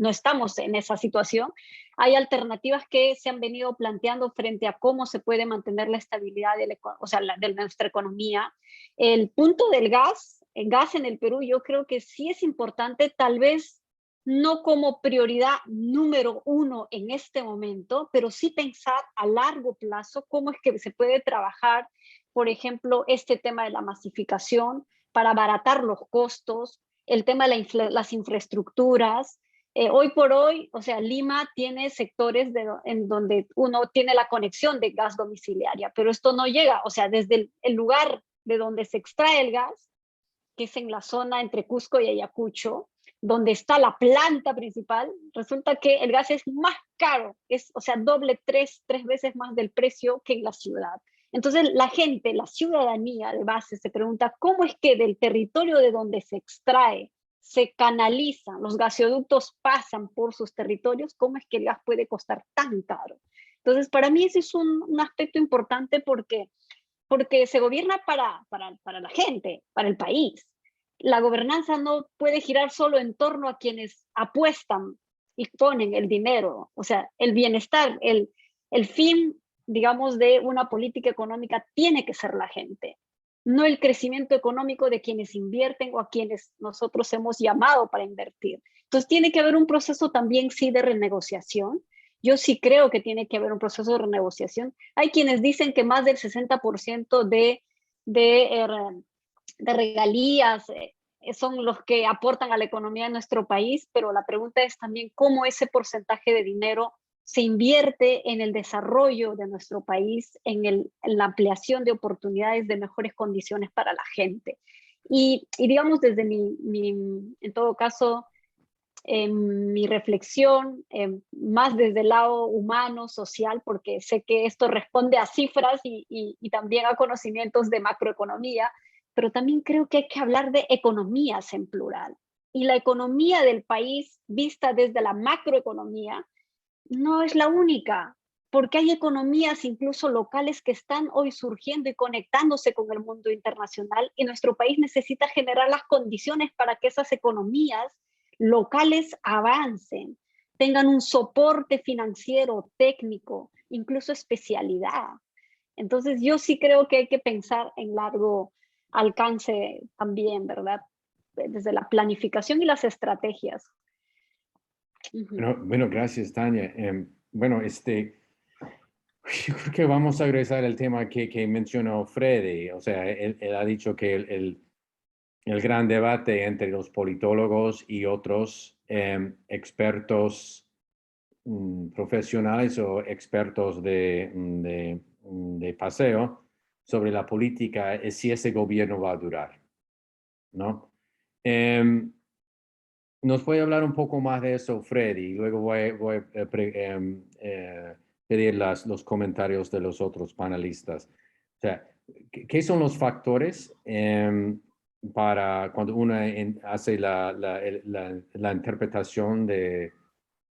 estamos en esa situación. Hay alternativas que se han venido planteando frente a cómo se puede mantener la estabilidad de nuestra economía. El punto del gas en el Perú, yo creo que sí es importante, tal vez no como prioridad número uno en este momento, pero sí pensar a largo plazo cómo es que se puede trabajar, por ejemplo, este tema de la masificación para abaratar los costos, el tema de las infraestructuras. Hoy por hoy, o sea, Lima tiene sectores en donde uno tiene la conexión de gas domiciliaria, pero esto no llega, o sea, desde el lugar de donde se extrae el gas, que es en la zona entre Cusco y Ayacucho, donde está la planta principal, resulta que el gas es más caro, o sea, tres veces más del precio que en la ciudad. Entonces la gente, la ciudadanía de base se pregunta cómo es que del territorio de donde se extrae, se canalizan, los gasoductos pasan por sus territorios, cómo es que el gas puede costar tan caro. Entonces para mí ese es un aspecto importante porque se gobierna para la gente, para el país. La gobernanza no puede girar solo en torno a quienes apuestan y ponen el dinero. O sea, el bienestar, el fin, digamos, de una política económica tiene que ser la gente. no el crecimiento económico de quienes invierten o a quienes nosotros hemos llamado para invertir. Entonces tiene que haber un proceso también sí de renegociación. Yo sí creo que tiene que haber un proceso de renegociación. Hay quienes dicen que más del 60% de regalías son los que aportan a la economía de nuestro país, pero la pregunta es también cómo ese porcentaje de dinero se invierte en el desarrollo de nuestro país, en la ampliación de oportunidades de mejores condiciones para la gente. Y digamos, desde en todo caso, mi reflexión, más desde el lado humano, social, porque sé que esto responde a cifras y también a conocimientos de macroeconomía, pero también creo que hay que hablar de economías en plural. Y la economía del país, vista desde la macroeconomía, no es la única, porque hay economías incluso locales que están hoy surgiendo y conectándose con el mundo internacional, y nuestro país necesita generar las condiciones para que esas economías locales avancen, tengan un soporte financiero, técnico, incluso especialidad. Entonces yo sí creo que hay que pensar en largo alcance también, ¿verdad? Desde la planificación y las estrategias. Bueno, gracias, Tania. Bueno, yo creo que vamos a regresar al tema que mencionó Freddy. O sea, él ha dicho que el gran debate entre los politólogos y otros expertos profesionales o expertos de paseo sobre la política es si ese gobierno va a durar, ¿no? Nos puede hablar un poco más de eso, Freddy, y luego voy a pedir los comentarios de los otros panelistas. O sea, ¿qué son los factores para cuando uno hace la interpretación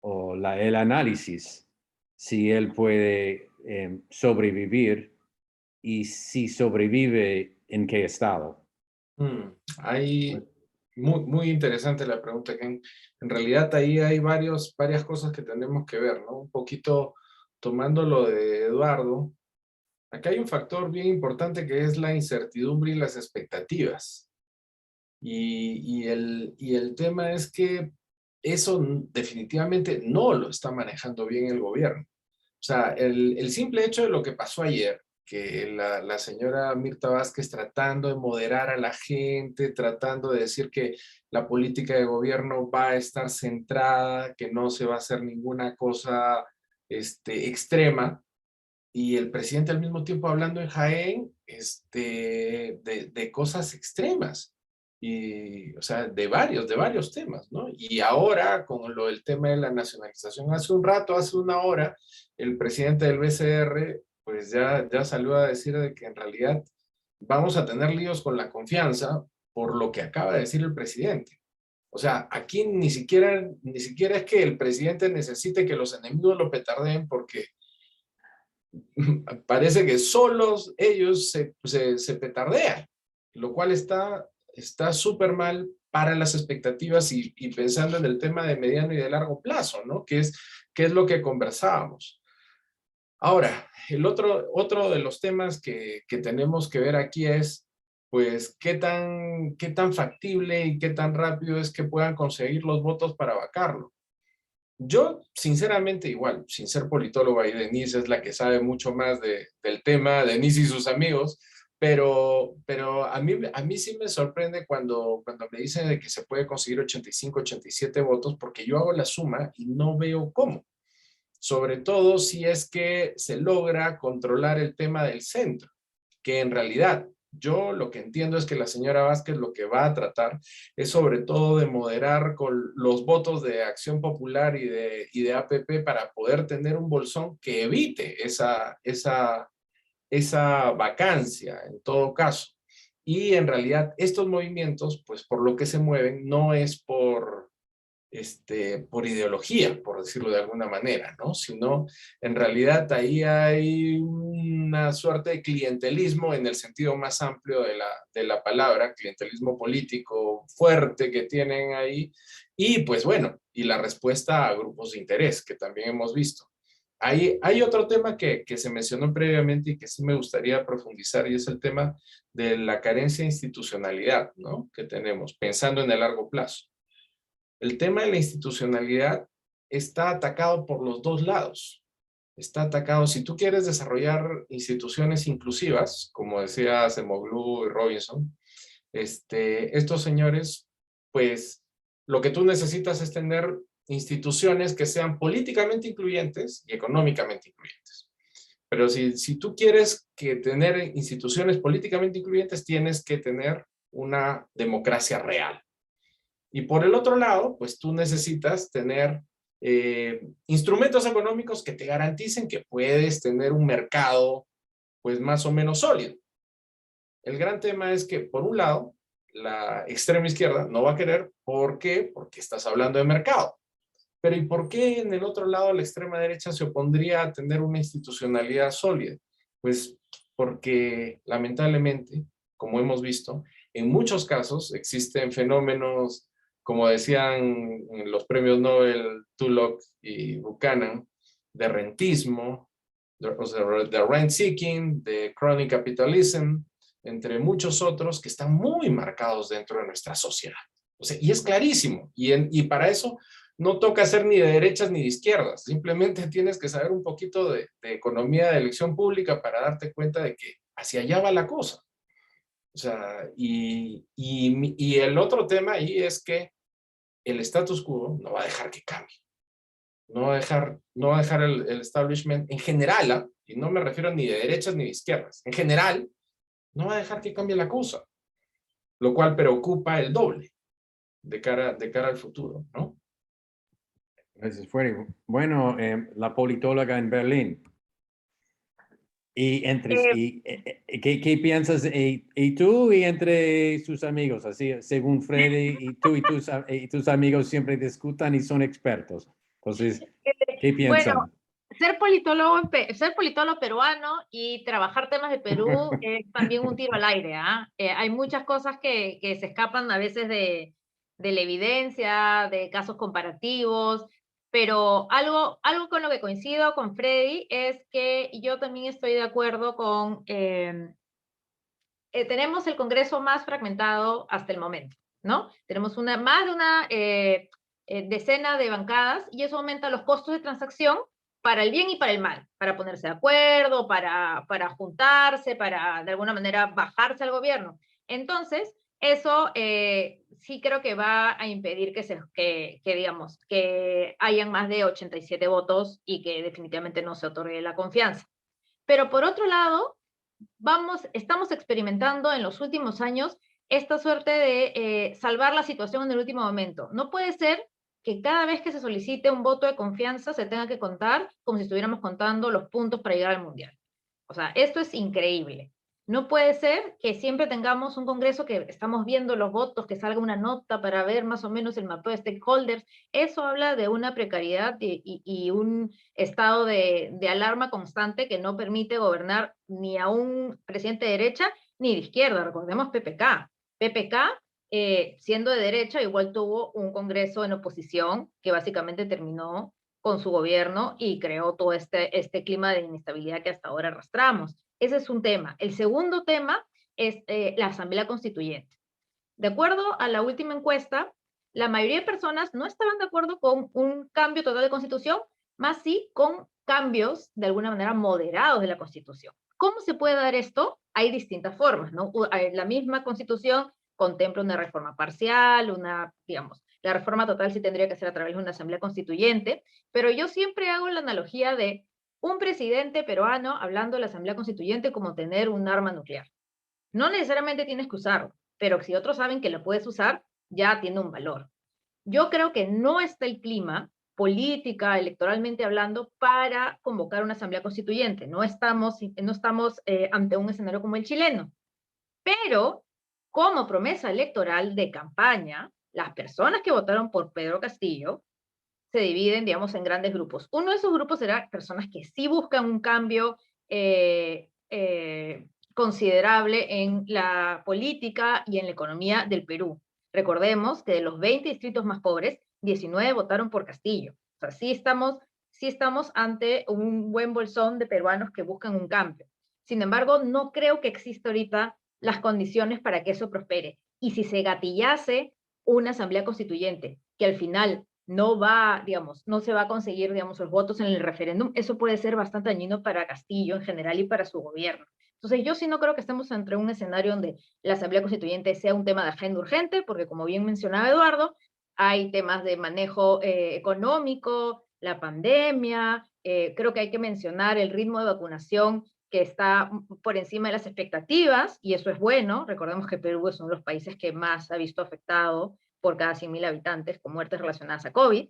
o el análisis, si él puede sobrevivir y si sobrevive, en qué estado? Muy interesante la pregunta, Ken. En realidad ahí hay varias cosas que tenemos que ver, ¿no? Un poquito tomando lo de Eduardo. Acá hay un factor bien importante que es la incertidumbre y las expectativas. Y el tema es que eso definitivamente no lo está manejando bien el gobierno. O sea, el simple hecho de lo que pasó ayer, que la señora Mirta Vázquez tratando de moderar a la gente, tratando de decir que la política de gobierno va a estar centrada, que no se va a hacer ninguna cosa extrema, y el presidente al mismo tiempo hablando en Jaén de cosas extremas, y, o sea, de varios temas, ¿no? Y ahora, con lo del tema de la nacionalización, hace una hora, el presidente del BCR, pues ya salió a decir de que en realidad vamos a tener líos con la confianza por lo que acaba de decir el presidente. O sea, aquí ni siquiera es que el presidente necesite que los enemigos lo petardeen, porque parece que solos ellos se petardean, lo cual está súper mal para las expectativas y pensando en el tema de mediano y de largo plazo, ¿no? Que es lo que conversábamos. Ahora, otro de los temas que tenemos que ver aquí es, pues, qué tan factible y qué tan rápido es que puedan conseguir los votos para vacarlo. Yo, sinceramente, igual, sin ser politóloga, y Denise es la que sabe mucho más del tema, Denise y sus amigos, pero a mí sí me sorprende cuando me dicen de que se puede conseguir 85, 87 votos, porque yo hago la suma y no veo cómo. Sobre todo si es que se logra controlar el tema del centro, que en realidad yo lo que entiendo es que la señora Vázquez lo que va a tratar es sobre todo de moderar con los votos de Acción Popular y de APP para poder tener un bolsón que evite esa vacancia en todo caso. Y en realidad estos movimientos, pues por lo que se mueven, no es por ideología, por decirlo de alguna manera, ¿no? Sino, en realidad ahí hay una suerte de clientelismo en el sentido más amplio de la palabra, clientelismo político fuerte que tienen ahí, y pues bueno, y la respuesta a grupos de interés que también hemos visto. hay otro tema que se mencionó previamente y que sí me gustaría profundizar, y es el tema de la carencia de institucionalidad, ¿no?, que tenemos, pensando en el largo plazo. El tema de la institucionalidad está atacado por los dos lados. Está atacado, si tú quieres desarrollar instituciones inclusivas, como decía Acemoglu y Robinson, estos señores, pues, lo que tú necesitas es tener instituciones que sean políticamente incluyentes y económicamente incluyentes. Pero si tú quieres tener instituciones políticamente incluyentes, tienes que tener una democracia real. Y por el otro lado, pues tú necesitas tener instrumentos económicos que te garanticen que puedes tener un mercado, pues, más o menos sólido. El gran tema es que, por un lado, la extrema izquierda no va a querer. ¿Por qué? Porque estás hablando de mercado. Pero ¿y por qué en el otro lado la extrema derecha se opondría a tener una institucionalidad sólida? Pues porque, lamentablemente, como hemos visto, en muchos casos existen fenómenos, como decían en los premios Nobel Tulloch y Buchanan, de rentismo, de rent seeking, de crony capitalism, entre muchos otros que están muy marcados dentro de nuestra sociedad. O sea, y es clarísimo. Y para eso no toca ser ni de derechas ni de izquierdas. Simplemente tienes que saber un poquito de economía de elección pública para darte cuenta de que hacia allá va la cosa. O sea, y el otro tema ahí es que el status quo no va a dejar que cambie. No va a dejar el establishment en general, y no me refiero ni de derechas ni de izquierdas, en general, no va a dejar que cambie la cosa, lo cual preocupa el doble de cara al futuro, ¿no? Gracias, Freddy. Bueno, la politóloga en Berlín. ¿Qué piensas? Y tú y entre sus amigos, así, según Freddy, y tú y tus amigos siempre discutan y son expertos. Entonces, ¿qué piensan? Bueno, ser politólogo peruano y trabajar temas de Perú es también un tiro al aire, ¿ah? Hay muchas cosas que se escapan a veces de la evidencia, de casos comparativos, pero algo con lo que coincido con Freddy es que yo también estoy de acuerdo con... tenemos el Congreso más fragmentado hasta el momento, ¿no? Tenemos más de una decena de bancadas y eso aumenta los costos de transacción para el bien y para el mal, para ponerse de acuerdo, para juntarse, para de alguna manera bajarse al gobierno. Entonces, eso sí creo que va a impedir digamos, que hayan más de 87 votos y que definitivamente no se otorgue la confianza. Pero por otro lado, estamos experimentando en los últimos años esta suerte de salvar la situación en el último momento. No puede ser que cada vez que se solicite un voto de confianza se tenga que contar como si estuviéramos contando los puntos para llegar al Mundial. O sea, esto es increíble. No puede ser que siempre tengamos un congreso que estamos viendo los votos, que salga una nota para ver más o menos el mapeo de stakeholders. Eso habla de una precariedad y un estado de alarma constante que no permite gobernar ni a un presidente de derecha ni de izquierda. Recordemos PPK. PPK, siendo de derecha, igual tuvo un congreso en oposición que básicamente terminó con su gobierno y creó todo este clima de inestabilidad que hasta ahora arrastramos. Ese es un tema. El segundo tema es la Asamblea Constituyente. De acuerdo a la última encuesta, la mayoría de personas no estaban de acuerdo con un cambio total de Constitución, más sí con cambios de alguna manera moderados de la Constitución. ¿Cómo se puede dar esto? Hay distintas formas, ¿no? La misma Constitución contempla una reforma parcial, digamos, la reforma total sí tendría que ser a través de una Asamblea Constituyente, pero yo siempre hago la analogía de un presidente peruano hablando de la Asamblea Constituyente como tener un arma nuclear. No necesariamente tienes que usarlo, pero si otros saben que lo puedes usar, ya tiene un valor. Yo creo que no está el clima, política, electoralmente hablando, para convocar una Asamblea Constituyente. No estamos ante un escenario como el chileno. Pero, como promesa electoral de campaña, las personas que votaron por Pedro Castillo se dividen, digamos, en grandes grupos. Uno de esos grupos será personas que sí buscan un cambio considerable en la política y en la economía del Perú. Recordemos que de los 20 distritos más pobres, 19 votaron por Castillo. O sea, sí estamos sí estamos ante un buen bolsón de peruanos que buscan un cambio. Sin embargo, no creo que exista ahorita las condiciones para que eso prospere. Y si se gatillase una asamblea constituyente que al final no va, digamos, no se va a conseguir, digamos, los votos en el referéndum, eso puede ser bastante dañino para Castillo en general y para su gobierno. Entonces, yo sí no creo que estemos entre un escenario donde la asamblea constituyente sea un tema de agenda urgente, porque como bien mencionaba Eduardo, hay temas de manejo económico, la pandemia, creo que hay que mencionar el ritmo de vacunación que está por encima de las expectativas, y eso es bueno. Recordemos que Perú es uno de los países que más ha visto afectado por cada 100.000 habitantes con muertes relacionadas a COVID,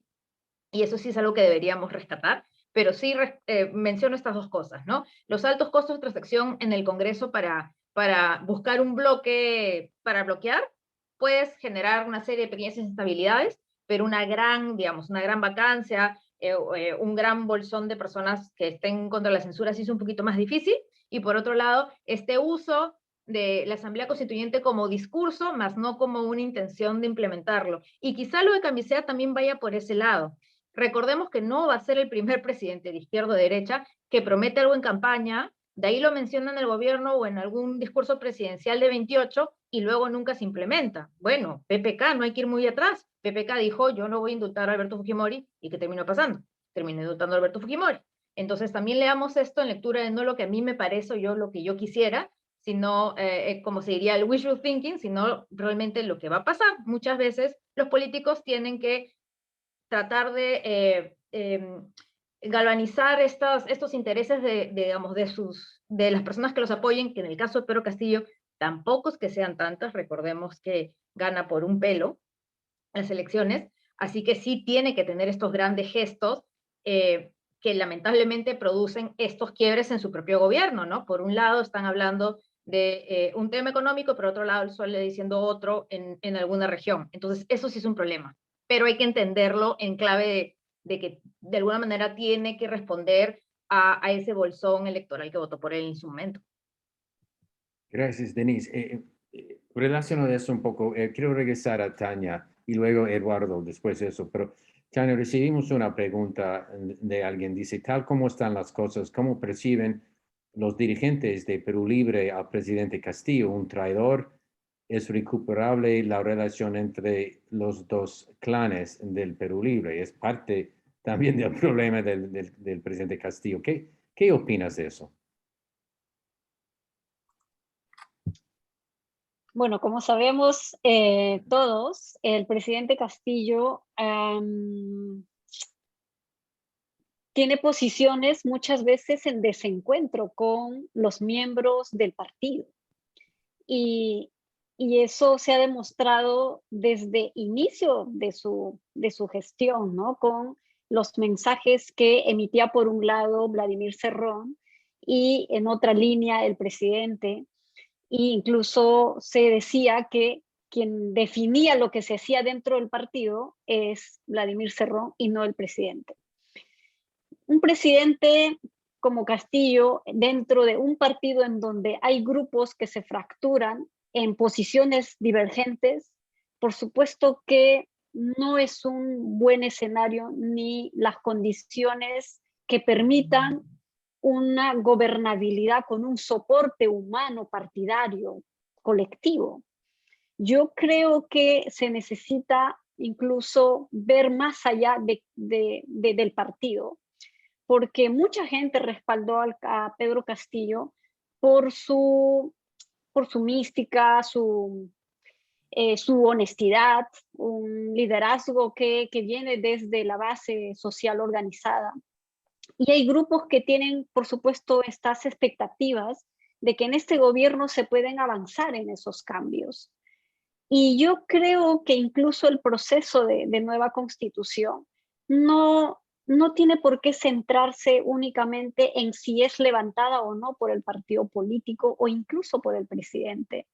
y eso sí es algo que deberíamos rescatar, pero sí menciono estas dos cosas, ¿no? Los altos costos de transacción en el Congreso para buscar un bloque, para bloquear, puedes generar una serie de pequeñas inestabilidades, pero una gran, digamos, una gran vacancia, un gran bolsón de personas que estén contra la censura sí es un poquito más difícil, y por otro lado, este uso de la Asamblea Constituyente como discurso, más no como una intención de implementarlo. Y quizá lo de Camisea también vaya por ese lado. Recordemos que no va a ser el primer presidente de izquierda o derecha que promete algo en campaña, de ahí lo menciona en el gobierno o en algún discurso presidencial de 28 y luego nunca se implementa. Bueno, PPK, no hay que ir muy atrás. PPK dijo, yo no voy a indultar a Alberto Fujimori, ¿y qué terminó pasando? Terminó indultando a Alberto Fujimori. Entonces también leamos esto en lectura de no lo que a mí me parece o yo lo que yo quisiera, sino, como se diría, el wishful thinking, sino realmente lo que va a pasar. Muchas veces los políticos tienen que tratar de galvanizar estos intereses digamos, de las personas que los apoyen, que en el caso de Pedro Castillo tampoco es que sean tantas, recordemos que gana por un pelo las elecciones, así que sí tiene que tener estos grandes gestos que lamentablemente producen estos quiebres en su propio gobierno, ¿no? Por un lado están hablando de un tema económico, por otro lado suele diciendo otro en alguna región. Entonces, eso sí es un problema, pero hay que entenderlo en clave de que de alguna manera tiene que responder a ese bolsón electoral que votó por él en su momento. Gracias, Denise. Relacionado a eso un poco, quiero regresar a Tania y luego Eduardo después de eso, pero Tania, recibimos una pregunta de alguien, dice, tal como están las cosas, ¿cómo perciben los dirigentes de Perú Libre al presidente Castillo? ¿Un traidor? ¿Es recuperable la relación entre los dos clanes del Perú Libre? Es parte también del problema del presidente Castillo. ¿Qué opinas de eso? Bueno, como sabemos todos, el presidente Castillo tiene posiciones muchas veces en desencuentro con los miembros del partido. Y eso se ha demostrado desde inicio de su gestión, ¿no? Con los mensajes que emitía por un lado Vladimir Cerrón y en otra línea el presidente. E incluso se decía que quien definía lo que se hacía dentro del partido es Vladimir Cerrón y no el presidente. Un presidente como Castillo, dentro de un partido en donde hay grupos que se fracturan en posiciones divergentes, por supuesto que no es un buen escenario ni las condiciones que permitan una gobernabilidad con un soporte humano, partidario, colectivo. Yo creo que se necesita incluso ver más allá del partido, porque mucha gente respaldó a Pedro Castillo por su mística, su honestidad, un liderazgo que viene desde la base social organizada. Y hay grupos que tienen, por supuesto, estas expectativas de que en este gobierno se pueden avanzar en esos cambios. Y yo creo que incluso el proceso de nueva constitución no tiene por qué centrarse únicamente en si es levantada o no por el partido político o incluso por el presidente.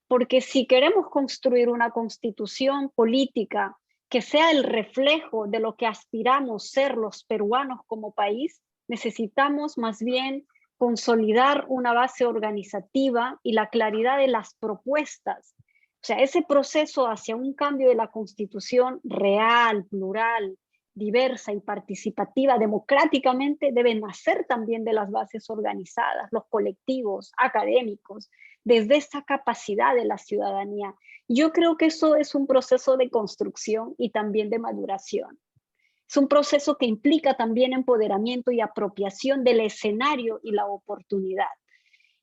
Porque si queremos construir una constitución política que sea el reflejo de lo que aspiramos ser los peruanos como país, necesitamos más bien consolidar una base organizativa y la claridad de las propuestas. O sea, ese proceso hacia un cambio de la constitución real, plural diversa y participativa democráticamente debe nacer también de las bases organizadas, los colectivos académicos, desde esa capacidad de la ciudadanía. Yo creo que eso es un proceso de construcción y también de maduración. Es un proceso que implica también empoderamiento y apropiación del escenario y la oportunidad.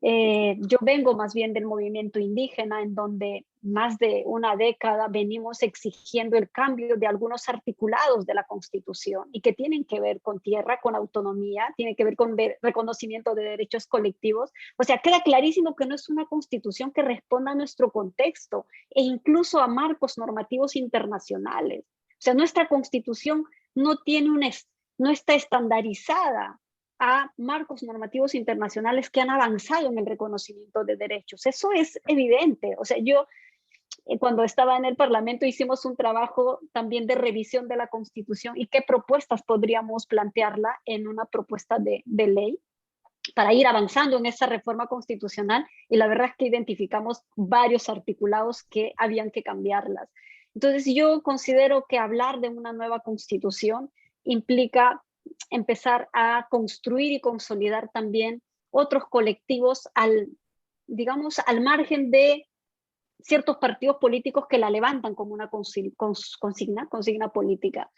Yo vengo más bien del movimiento indígena, en donde más de una década venimos exigiendo el cambio de algunos articulados de la Constitución y que tienen que ver con tierra, con autonomía, tienen que ver con reconocimiento de derechos colectivos. O sea, queda clarísimo que no es una Constitución que responda a nuestro contexto e incluso a marcos normativos internacionales. O sea, nuestra Constitución no está estandarizada a marcos normativos internacionales que han avanzado en el reconocimiento de derechos. Eso es evidente. O sea, yo cuando estaba en el Parlamento hicimos un trabajo también de revisión de la Constitución y qué propuestas podríamos plantearla en una propuesta de ley para ir avanzando en esa reforma constitucional, y la verdad es que identificamos varios articulados que habían que cambiarlas. Entonces yo considero que hablar de una nueva Constitución implica empezar a construir y consolidar también otros colectivos digamos, al margen de ciertos partidos políticos que la levantan como una consigna política.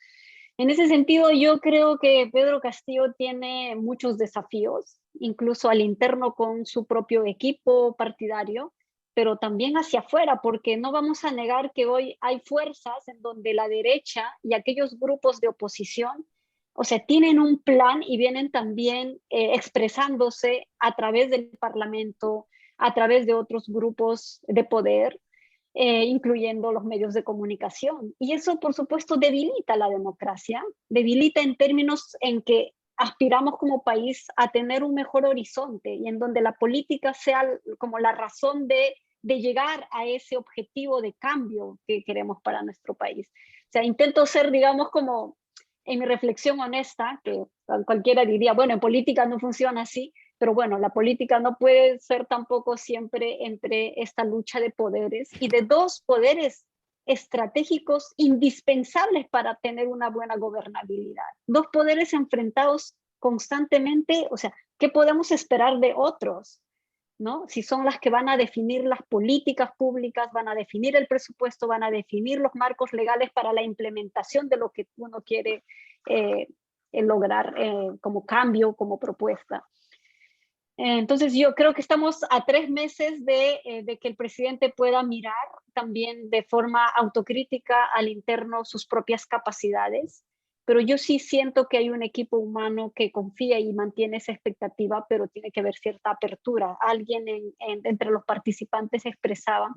En ese sentido, yo creo que Pedro Castillo tiene muchos desafíos, incluso al interno con su propio equipo partidario, pero también hacia afuera, porque no vamos a negar que hoy hay fuerzas en donde la derecha y aquellos grupos de oposición, o sea, tienen un plan y vienen también expresándose a través del Parlamento, a través de otros grupos de poder, incluyendo los medios de comunicación. Y eso, por supuesto, debilita la democracia, debilita en términos en que aspiramos como país a tener un mejor horizonte y en donde la política sea como la razón de llegar a ese objetivo de cambio que queremos para nuestro país. O sea, intento ser, digamos, como en mi reflexión honesta, que cualquiera diría, bueno, en política no funciona así, pero bueno, la política no puede ser tampoco siempre entre esta lucha de poderes y de dos poderes estratégicos indispensables para tener una buena gobernabilidad. Dos poderes enfrentados constantemente, o sea, ¿qué podemos esperar de otros? ¿No? Si son las que van a definir las políticas públicas, van a definir el presupuesto, van a definir los marcos legales para la implementación de lo que uno quiere lograr como cambio, como propuesta. Entonces yo creo que estamos a 3 meses de que el presidente pueda mirar también de forma autocrítica al interno sus propias capacidades, pero yo sí siento que hay un equipo humano que confía y mantiene esa expectativa, pero tiene que haber cierta apertura. Alguien entre los participantes expresaba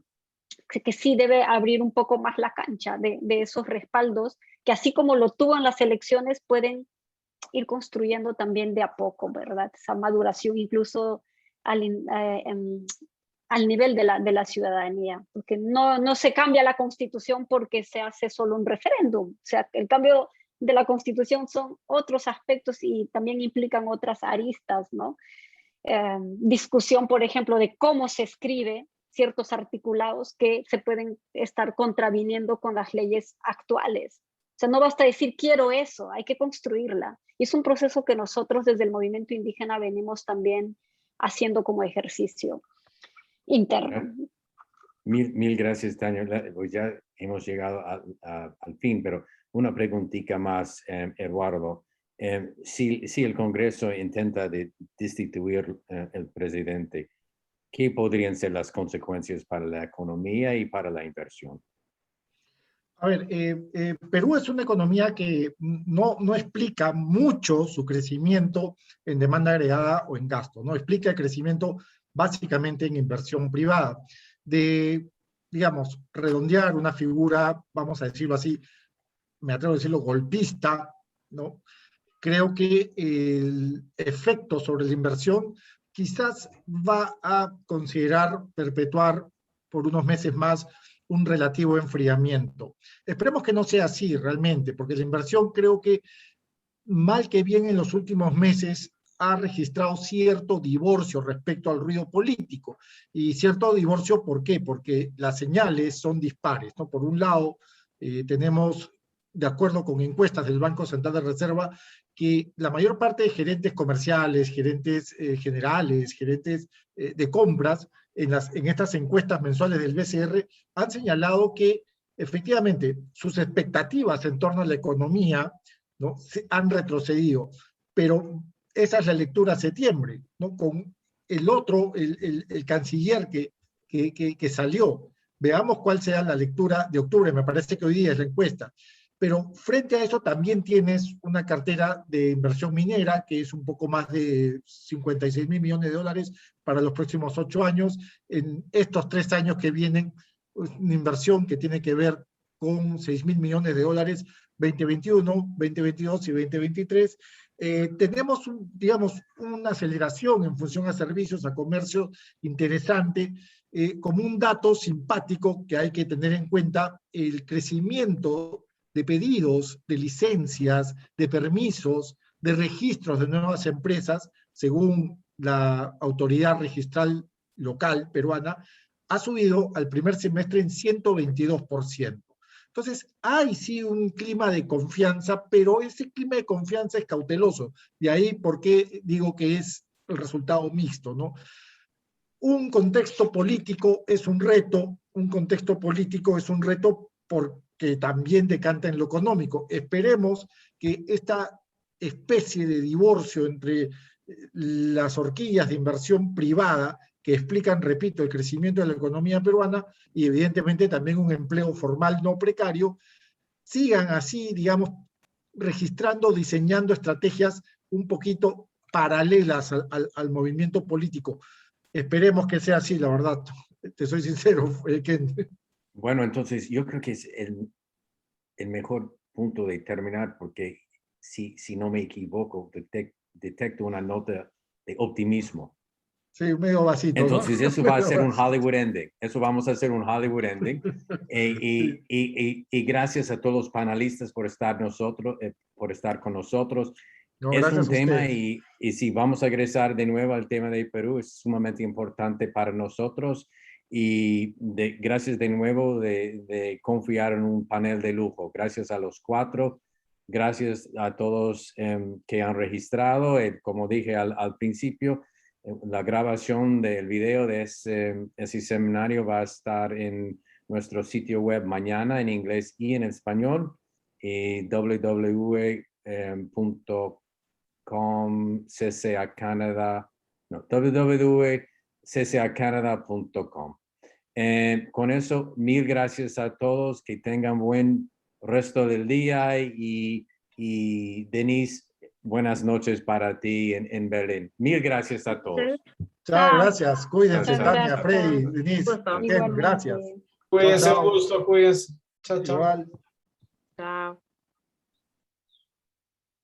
que sí debe abrir un poco más la cancha de esos respaldos, que así como lo tuvo en las elecciones, pueden ir construyendo también de a poco, ¿verdad? Esa maduración incluso al nivel de la ciudadanía, porque no se cambia la Constitución porque se hace solo un referéndum. O sea, el cambio de la Constitución son otros aspectos y también implican otras aristas, ¿no? Discusión, por ejemplo, de cómo se escribe ciertos articulados que se pueden estar contraviniendo con las leyes actuales. O sea, no basta decir quiero eso, hay que construirla. Y es un proceso que nosotros desde el movimiento indígena venimos también haciendo como ejercicio interno. Mil gracias, Tania. Pues ya hemos llegado al fin, pero una preguntita más, Eduardo. Si el Congreso intenta destituir el presidente, ¿qué podrían ser las consecuencias para la economía y para la inversión? A ver, Perú es una economía que no explica mucho su crecimiento en demanda agregada o en gasto, ¿no? Explica el crecimiento básicamente en inversión privada. De, digamos, redondear una figura, vamos a decirlo así, me atrevo a decirlo, golpista, ¿no? Creo que el efecto sobre la inversión quizás va a considerar perpetuar por unos meses más un relativo enfriamiento. Esperemos que no sea así realmente, porque la inversión creo que mal que bien en los últimos meses ha registrado cierto divorcio respecto al ruido político. Y cierto divorcio, ¿por qué? Porque las señales son dispares, ¿no? Por un lado, tenemos de acuerdo con encuestas del Banco Central de Reserva, que la mayor parte de gerentes comerciales, gerentes generales, gerentes de compras, en estas encuestas mensuales del BCR, han señalado que efectivamente sus expectativas en torno a la economía, ¿no?, han retrocedido, pero esa es la lectura a septiembre, ¿no?, con el otro, el canciller que salió. Veamos cuál sea la lectura de octubre, me parece que hoy día es la encuesta. Pero frente a eso también tienes una cartera de inversión minera, que es un poco más de 56.000 millones de dólares para los próximos 8 años. En estos 3 años que vienen, una inversión que tiene que ver con 6.000 millones de dólares, 2021, 2022 y 2023. Tenemos, digamos, una aceleración en función a servicios, a comercio interesante. Como un dato simpático que hay que tener en cuenta, el crecimiento de pedidos, de licencias, de permisos, de registros de nuevas empresas, según la autoridad registral local peruana, ha subido al primer semestre en 122%. Entonces, hay sí un clima de confianza, pero ese clima de confianza es cauteloso. De ahí por qué digo que es el resultado mixto, ¿no? Un contexto político es un reto, porque también decanta en lo económico. Esperemos que esta especie de divorcio entre las horquillas de inversión privada que explican, repito, el crecimiento de la economía peruana y evidentemente también un empleo formal no precario, sigan así, digamos, registrando, diseñando estrategias un poquito paralelas al movimiento político. Esperemos que sea así, la verdad. Te soy sincero, Ken. Bueno, entonces yo creo que es el mejor punto de terminar, porque si no me equivoco, detecto una nota de optimismo. Sí, medio vasito, entonces, ¿no? eso va a ser un Hollywood ending. Eso vamos a hacer un Hollywood ending. Y gracias a todos los panelistas por estar con nosotros. No, es un tema usted. y si vamos a regresar de nuevo al tema de Perú, es sumamente importante para nosotros. Y gracias de nuevo de confiar en un panel de lujo. Gracias a los 4. Gracias a todos que han registrado. Como dije al principio, la grabación del video de ese seminario va a estar en nuestro sitio web mañana en inglés y en español. www.ccacanada.com. Con eso, mil gracias a todos, que tengan buen resto del día y Denise, buenas noches para ti en Berlín. Mil gracias a todos. Chao, gracias. Cuídense, Chao, chao. Tania, Freddy, Denise. Ken, gracias. Cuídense, Chao, un gusto, cuídense. Chao, chao. Igual. Chao.